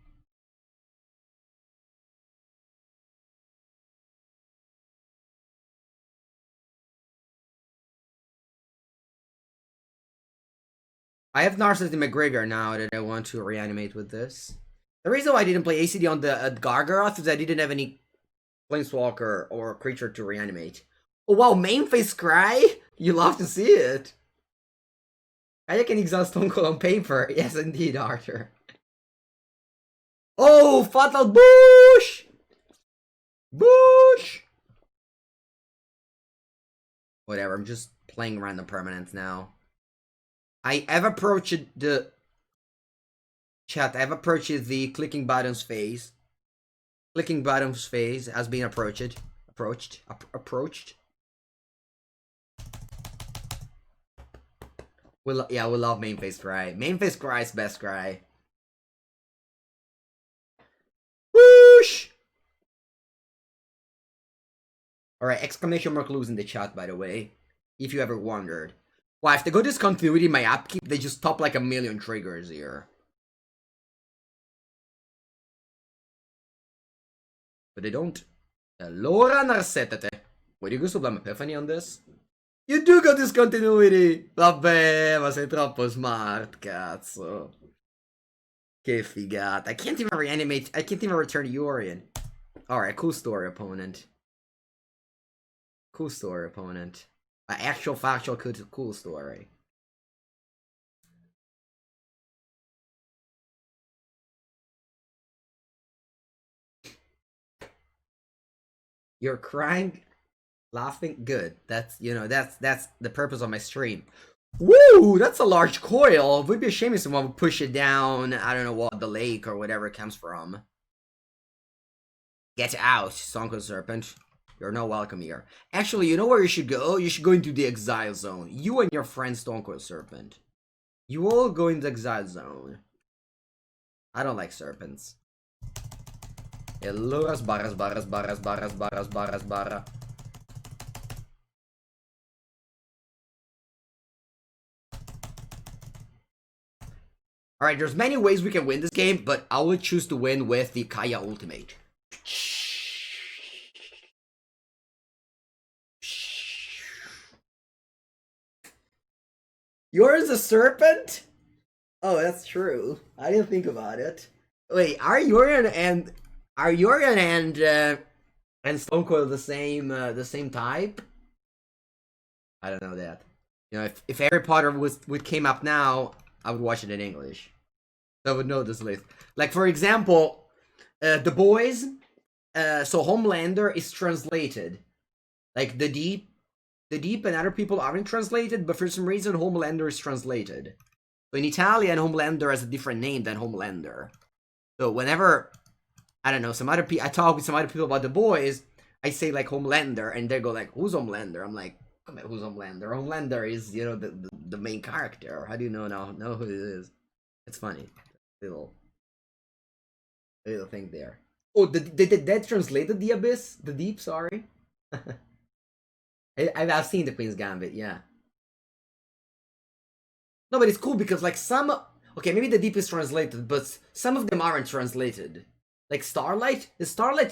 I have Narcissus in my graveyard now that I want to reanimate with this. The reason why I didn't play ACD on the Gargaroth is I didn't have any Planeswalker or creature to reanimate. Oh wow, main face Cry? You love to see it. I can exhaust Stone Cold on paper. Yes, indeed, Arthur. Oh, Fatal Bush! Bush! Whatever, I'm just playing random permanents now. I have approached the chat. I've approached the clicking buttons phase. Clicking buttons phase has been approached. We love main face Cry. Main face Cry is best Cry. Whoosh! Alright, exclamation mark lose in the chat, by the way. If you ever wondered. Wow, if they go discontinuity in my upkeep, they just top like a million triggers here. But they don't. Allora narsetete. Wait, you go Sublime Epiphany on this? You do go discontinuity! Vabbè, ma sei troppo smart, cazzo. Che figata. I can't even reanimate. I can't even return Yorion. Alright, cool story, opponent. Cool story, opponent. Actual factual cool story. You're crying? Laughing? Good. That's, you know, that's the purpose of my stream. Woo! That's a large coil. It would be a shame if someone would push it down, I don't know what, the lake or whatever it comes from. Get out, Sonko Serpent. You're not welcome here. Actually, you know where you should go? You should go into the exile zone. You and your friend Stonko Serpent. You all go in the exile zone. I don't like serpents. Hello, barras. Alright, there's many ways we can win this game, but I would choose to win with the Kaya ultimate. Yours a serpent? Oh, that's true. I didn't think about it. Wait, are Yorian and Stone Cold the same type? I don't know that. You know, if Harry Potter would came up now, I would watch it in English. So I would know this list. Like for example, The Boys. So Homelander is translated. Like the Deep and other people aren't translated, but for some reason Homelander is translated. So in Italian, Homelander has a different name than Homelander. So whenever, I don't know, I talk with some other people about The Boys, I say like Homelander, and they go like, who's Homelander? I'm like, come on, who's Homelander? Homelander is, you know, the main character. How do you know who it is? It's funny. Little thing there. Oh, did that translated The Abyss? The Deep, sorry. I've seen the Queen's Gambit, yeah. No, but it's cool because like okay, maybe the Deep is translated, but some of them aren't translated. Like Starlight? Is Starlight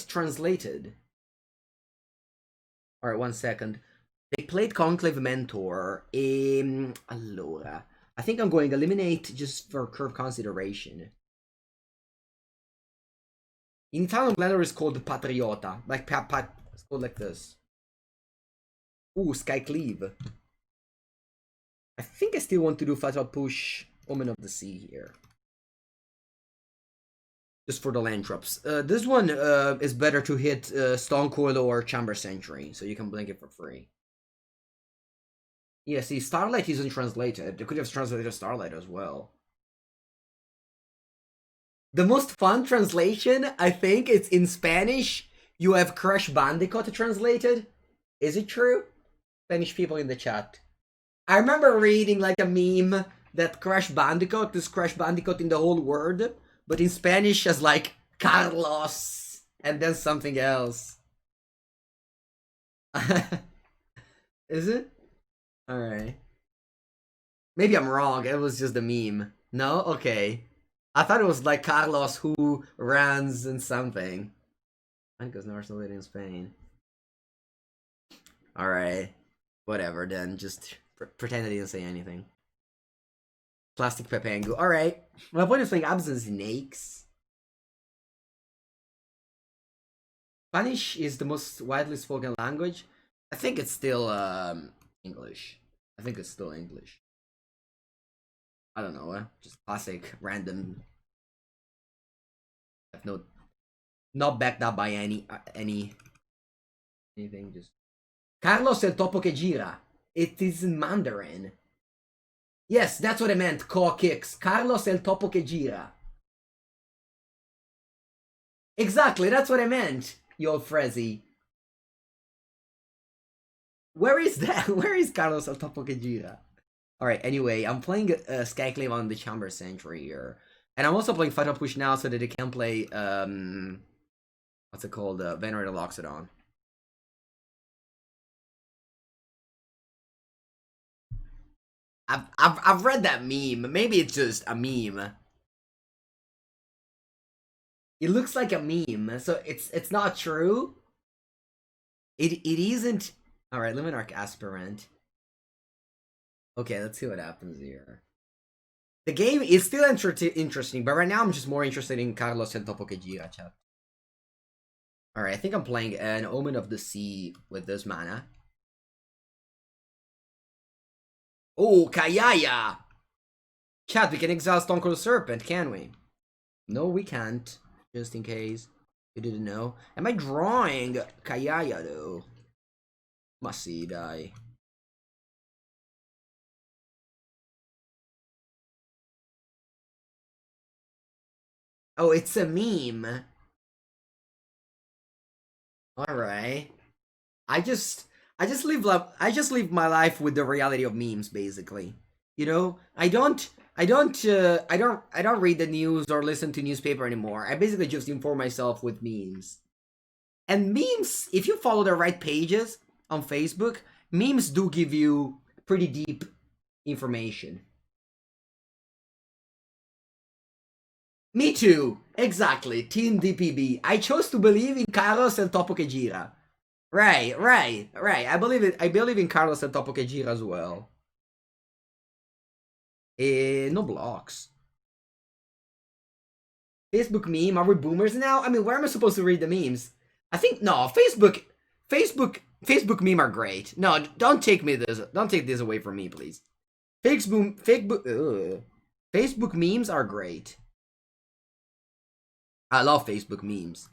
translated? Alright, 1 second. They played Conclave Mentor. Allora. I think I'm going to eliminate just for curve consideration. In Italian, Blender is called Patriota. Like, it's called like this. Ooh, Skycleave. I think I still want to do Fatal Push Omen of the Sea here. Just for the land drops. This one is better to hit Stone Coil or Chamber Sentry, so you can blink it for free. Yeah, see, Starlight isn't translated. They could have translated Starlight as well. The most fun translation, I think, it's in Spanish. You have Crash Bandicoot translated. Is it true? Spanish people in the chat. I remember reading like a meme that Crash Bandicoot is Crash Bandicoot in the whole word, but in Spanish as like Carlos and then something else. Is it? Alright. Maybe I'm wrong. It was just a meme. No? Okay. I thought it was like Carlos who runs and something. I think it was never translated in Spain. Alright. Whatever then. Just pretend I didn't say anything. Plastic Pepengu. Alright. My point is playing Absent Snakes. Spanish is the most widely spoken language. I think it's still English. I think it's still English. I don't know, just classic random. No, not backed up by anything. Just Carlos el topo que gira. It is in Mandarin. Yes, that's what I meant. Core kicks. Carlos el topo que gira. Exactly, that's what I meant. You old Frezzy. Where is that? Where is Carlos el topo que gira? Alright, anyway, I'm playing Skyclave on the Chamber Sentry here. And I'm also playing Fatal Push now so that I can play, what's it called? Venerated Loxodon. I've read that meme. Maybe it's just a meme. It looks like a meme, so it's not true. It isn't. Alright, Luminarch Aspirant. Okay, let's see what happens here. The game is still interesting, but right now I'm just more interested in Carlos and Topo que gira, chat. Alright, I think I'm playing an Omen of the Sea with this mana. Oh, Kayaya! Chat, we can exile Stone Cold Serpent, can we? No, we can't. Just in case. You didn't know? Am I drawing Kayaya though? Ma sì, dai. Oh, it's a meme. Alright. I just I just live my life with the reality of memes basically. You know, I don't read the news or listen to newspaper anymore. I basically just inform myself with memes. And memes, if you follow the right pages on Facebook, memes do give you pretty deep information. Me too. Exactly. Team DPB. I chose to believe in Carlos El Topo que gira. Right. I believe in Carlos El Topo que gira as well. No blocks. Facebook meme. Are we boomers now? I mean, where am I supposed to read the memes? I think no. Facebook meme are great. No, don't take me this. Don't take this away from me, please. Facebook memes are great. I love Facebook memes.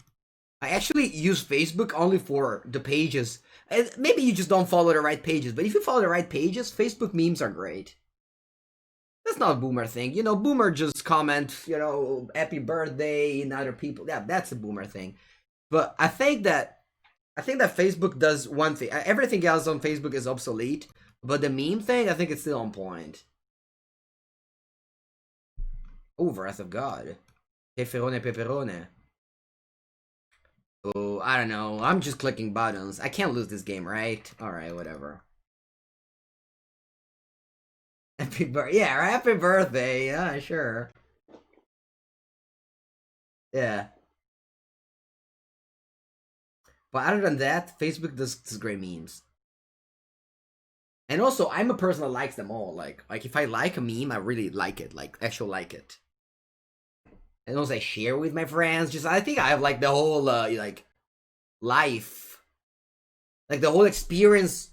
I actually use Facebook only for the pages. And maybe you just don't follow the right pages, but if you follow the right pages, Facebook memes are great. That's not a boomer thing. You know, boomer just comment, you know, happy birthday in other people. Yeah, that's a boomer thing. But I think that Facebook does one thing. Everything else on Facebook is obsolete, but the meme thing, I think it's still on point. Oh, Wrath of God. Pepperone. Oh, I don't know. I'm just clicking buttons. I can't lose this game, right? Alright, whatever. Yeah, happy birthday. Yeah, sure. Yeah. But other than that, Facebook does great memes. And also, I'm a person that likes them all. Like if I like a meme, I really like it. Like, actually like it. And also, I share with my friends. Just, I think I have, like, the whole, like, life. Like, the whole experience.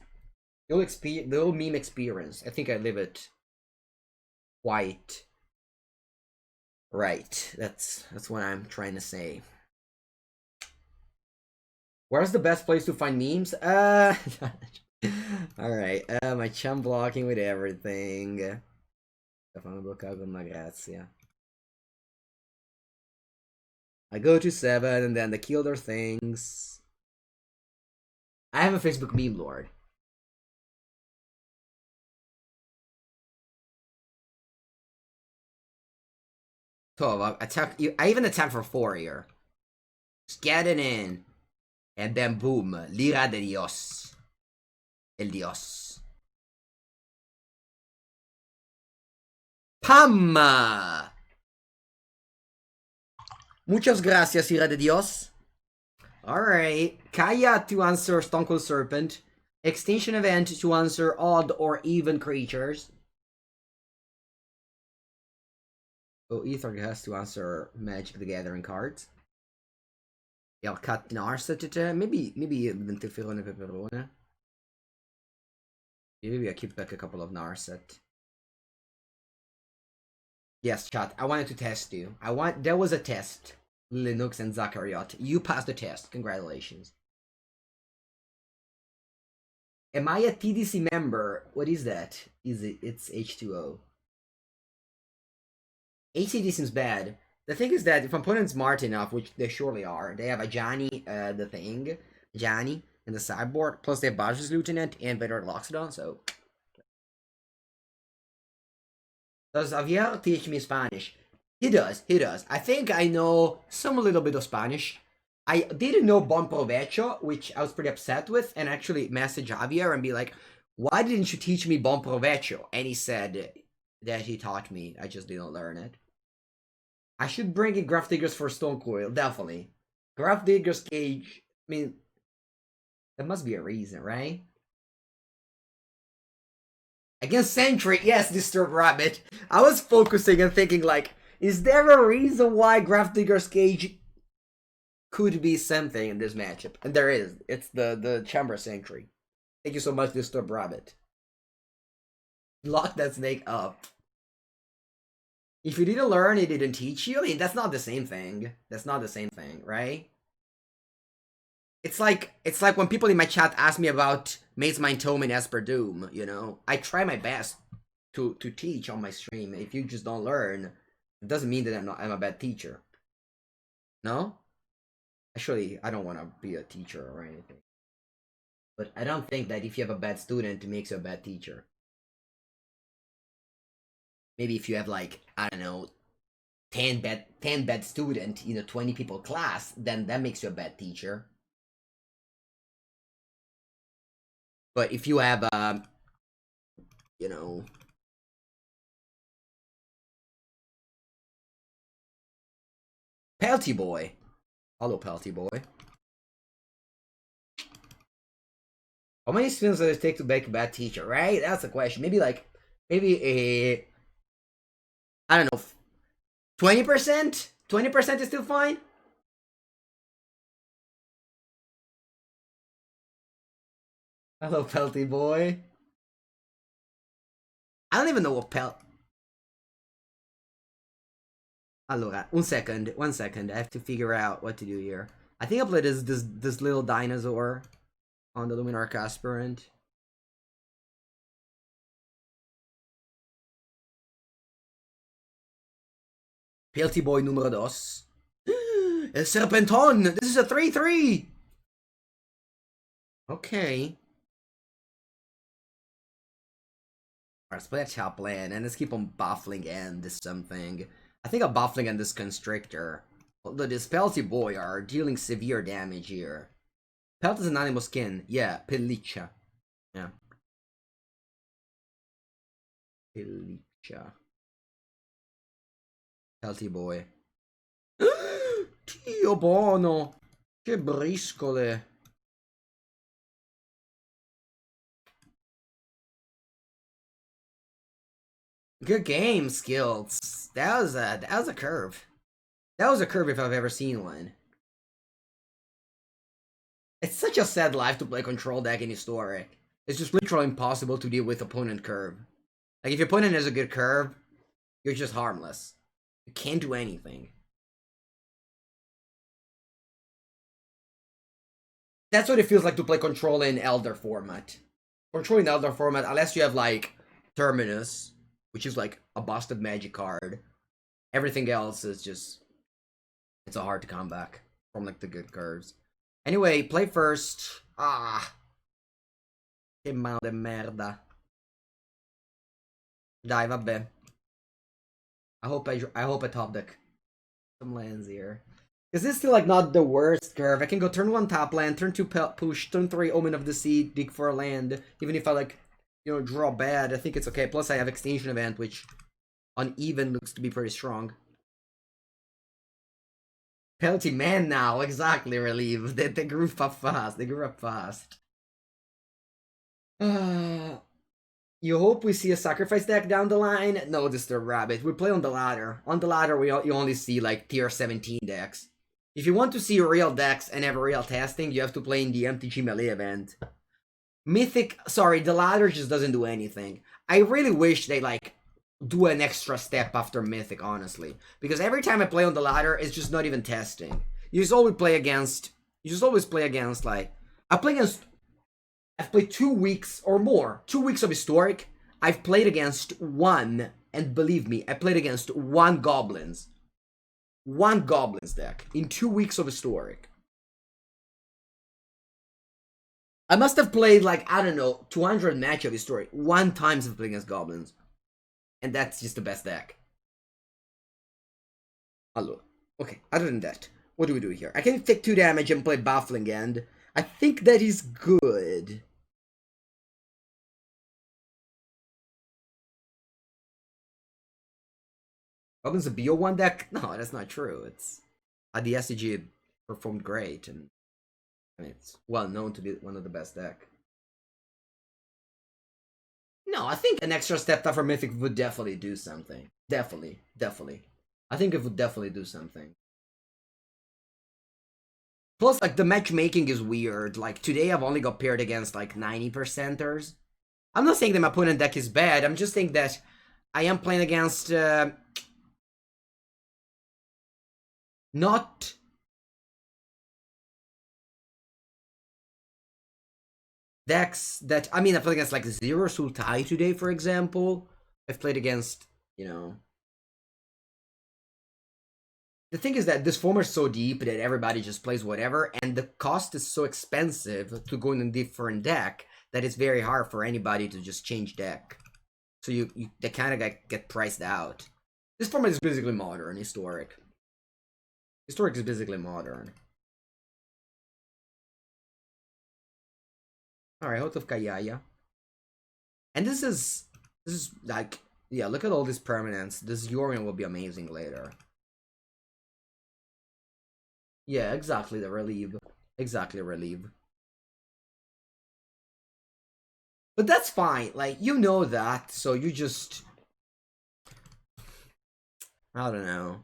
The whole meme experience. I think I live it quite right. That's what I'm trying to say. Where's the best place to find memes? Alright, my chum blocking with everything. I go to 7 and then the killer things. I have a Facebook meme lord. So attack. I even attack for 4 here. Just getting in. And then boom. Lira de Dios. El Dios. Pam! Muchas gracias, Ira de Dios. Alright. Kaya to answer Stone Cold Serpent. Extinction Event to answer odd or even creatures. Oh, Ether has to answer Magic the Gathering cards. I'll cut Narset. Maybe Ventifilone Peperone. Maybe I keep back a couple of Narset. Yes, chat. I wanted to test you. There was a test. Linux and Zachariot. You passed the test. Congratulations. Am I a TDC member? What is that? It's H2O. HCD seems bad. The thing is that if opponent's smart enough, which they surely are, they have a Johnny, the thing, Johnny, in the sideboard, plus they have Baj's Lieutenant and Better Loxodon, so. Does Javier teach me Spanish? He does. I think I know some little bit of Spanish. I didn't know Bon Provecho, which I was pretty upset with, and actually message Javier and be like, why didn't you teach me Bon Provecho? And he said that he taught me, I just didn't learn it. I should bring in Graph Diggers for Stone Coil, definitely. Graph Diggers Cage, I mean, there must be a reason, right? Against Sentry, yes, Disturb Rabbit. I was focusing and thinking, like, is there a reason why Graph Digger's Cage could be something in this matchup? And there is. It's the Chamber Sentry. Thank you so much, Disturb Rabbit. Lock that snake up. If you didn't learn, it didn't teach you. I mean, that's not the same thing. That's not the same thing, right? It's like when people in my chat ask me about Maze Mind Tome and Esper Doom, you know? I try my best to teach on my stream. If you just don't learn, it doesn't mean that I'm a bad teacher. No? Actually, I don't want to be a teacher or anything. But I don't think that if you have a bad student, it makes you a bad teacher. Maybe if you have like, I don't know, 10 bad student in a 20 people class, then that makes you a bad teacher. But if you have you know, Pelty Boy. Hello, Pelty Boy. How many students does it take to make a bad teacher, right? That's the question. Maybe a, I don't know, 20%? 20% is still fine? Hello, Pelty Boy. I don't even know what Allora, one second. I have to figure out what to do here. I think I played this little dinosaur on the Luminarch Aspirant. Pelty Boy numero dos. El Serpenton! This is a 3-3! Okay. Let's play a top land and let's keep on buffling and something. I think I'm buffling and this Constrictor. Although this Pelty Boy are dealing severe damage here. Pelt is an animal skin. Yeah, Pelliccia. Yeah. Pelliccia. Pelty Boy. Dio buono! Che briscole! Good game, Skills. That was a curve. That was a curve if I've ever seen one. It's such a sad life to play control deck in Historic. It's just literally impossible to deal with opponent curve. Like, if your opponent has a good curve, you're just harmless. You can't do anything. That's what it feels like to play control in Elder format. Control in Elder format, unless you have, like, Terminus, which is, like, a busted magic card. Everything else is just... It's a hard to come back from, like, the good curves. Anyway, play first. Ah. Che mano de merda. Dai, vabbè. I hope I top deck some lands here. Is this still like not the worst curve? I can go turn 1 top land, turn 2 push, turn 3 Omen of the Sea, dig for a land. Even if I like, you know, draw bad, I think it's okay. Plus I have Extinction Event, which on even looks to be pretty strong. Pelty man now, exactly, Relieve. They grew up fast. They grew up fast. You hope we see a sacrifice deck down the line? No, Disturb Rabbit. We play on the ladder. On the ladder, you only see like tier 17 decks. If you want to see real decks and have real testing, you have to play in the MTG Melee event. Mythic, sorry, the ladder just doesn't do anything. I really wish they like do an extra step after Mythic, honestly. Because every time I play on the ladder, it's just not even testing. You just always play against, like, I've played 2 weeks or more. 2 weeks of Historic. I've played against one, and believe me, I played against one Goblins. One Goblins deck in 2 weeks of Historic. I must have played like, I don't know, 200 match of Historic. 1 time I've played against Goblins. And that's just the best deck. Hello. Okay, other than that, what do we do here? I can take 2 damage and play Baffling End. I think that is good. Goblins a BO1 deck? No, that's not true. It's the SCG performed great, and I mean, it's well known to be one of the best deck. No, I think an extra step up for Mythic would definitely do something. Definitely. I think it would definitely do something. Plus, like, the matchmaking is weird. Like, today I've only got paired against, like, 90%ers. I'm not saying that my opponent deck is bad, I'm just saying that I am playing against, not decks that, I mean, I played against like Zero Sultai today, for example. I've played against, you know. The thing is that this format is so deep that everybody just plays whatever, and the cost is so expensive to go in a different deck that it's very hard for anybody to just change deck. So they kind of get priced out. This format is basically modern, historic. Historic is basically modern. Alright, out of Kayaya. And this is like, yeah, look at all these permanents. This Yorion will be amazing later. Yeah, exactly, the relieve. Exactly, relieve. But that's fine, like, you know that, so you just... I don't know.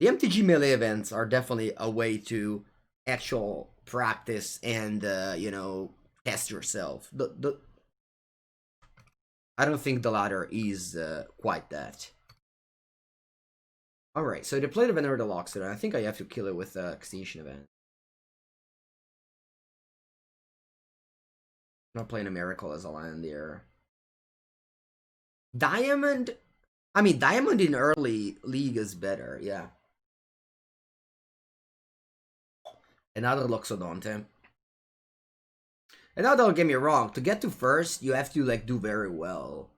The MTG Melee events are definitely a way to actual practice and, you know, test yourself. I don't think the latter is quite that. Alright, so they played a Vener the Loxodon. I think I have to kill it with the Extinction event. I'm not playing a Miracle as a land there. Diamond? I mean, Diamond in early league is better, yeah. Another Loxodonte. And now don't get me wrong, to get to first, you have to like do very well.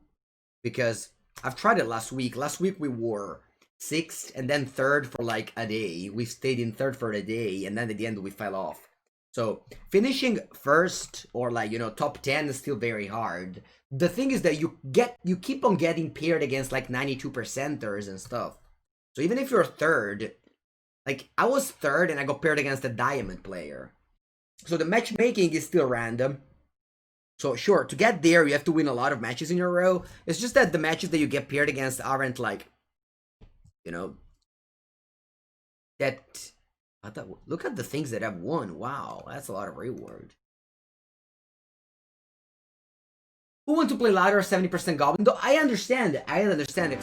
Because I've tried it last week. Last week we were 6th and then 3rd for like a day. We stayed in 3rd for a day and then at the end we fell off. So finishing first or like, you know, top 10 is still very hard. The thing is that you keep on getting paired against like 92%ers and stuff. So even if you're 3rd, like I was 3rd and I got paired against a Diamond player. So the matchmaking is still random. So sure, to get there, you have to win a lot of matches in a row. It's just that the matches that you get paired against aren't like, you know, that... Look at the things that I've won. Wow, that's a lot of reward. Who wants to play ladder 70% Goblin? Though I understand it. I understand it.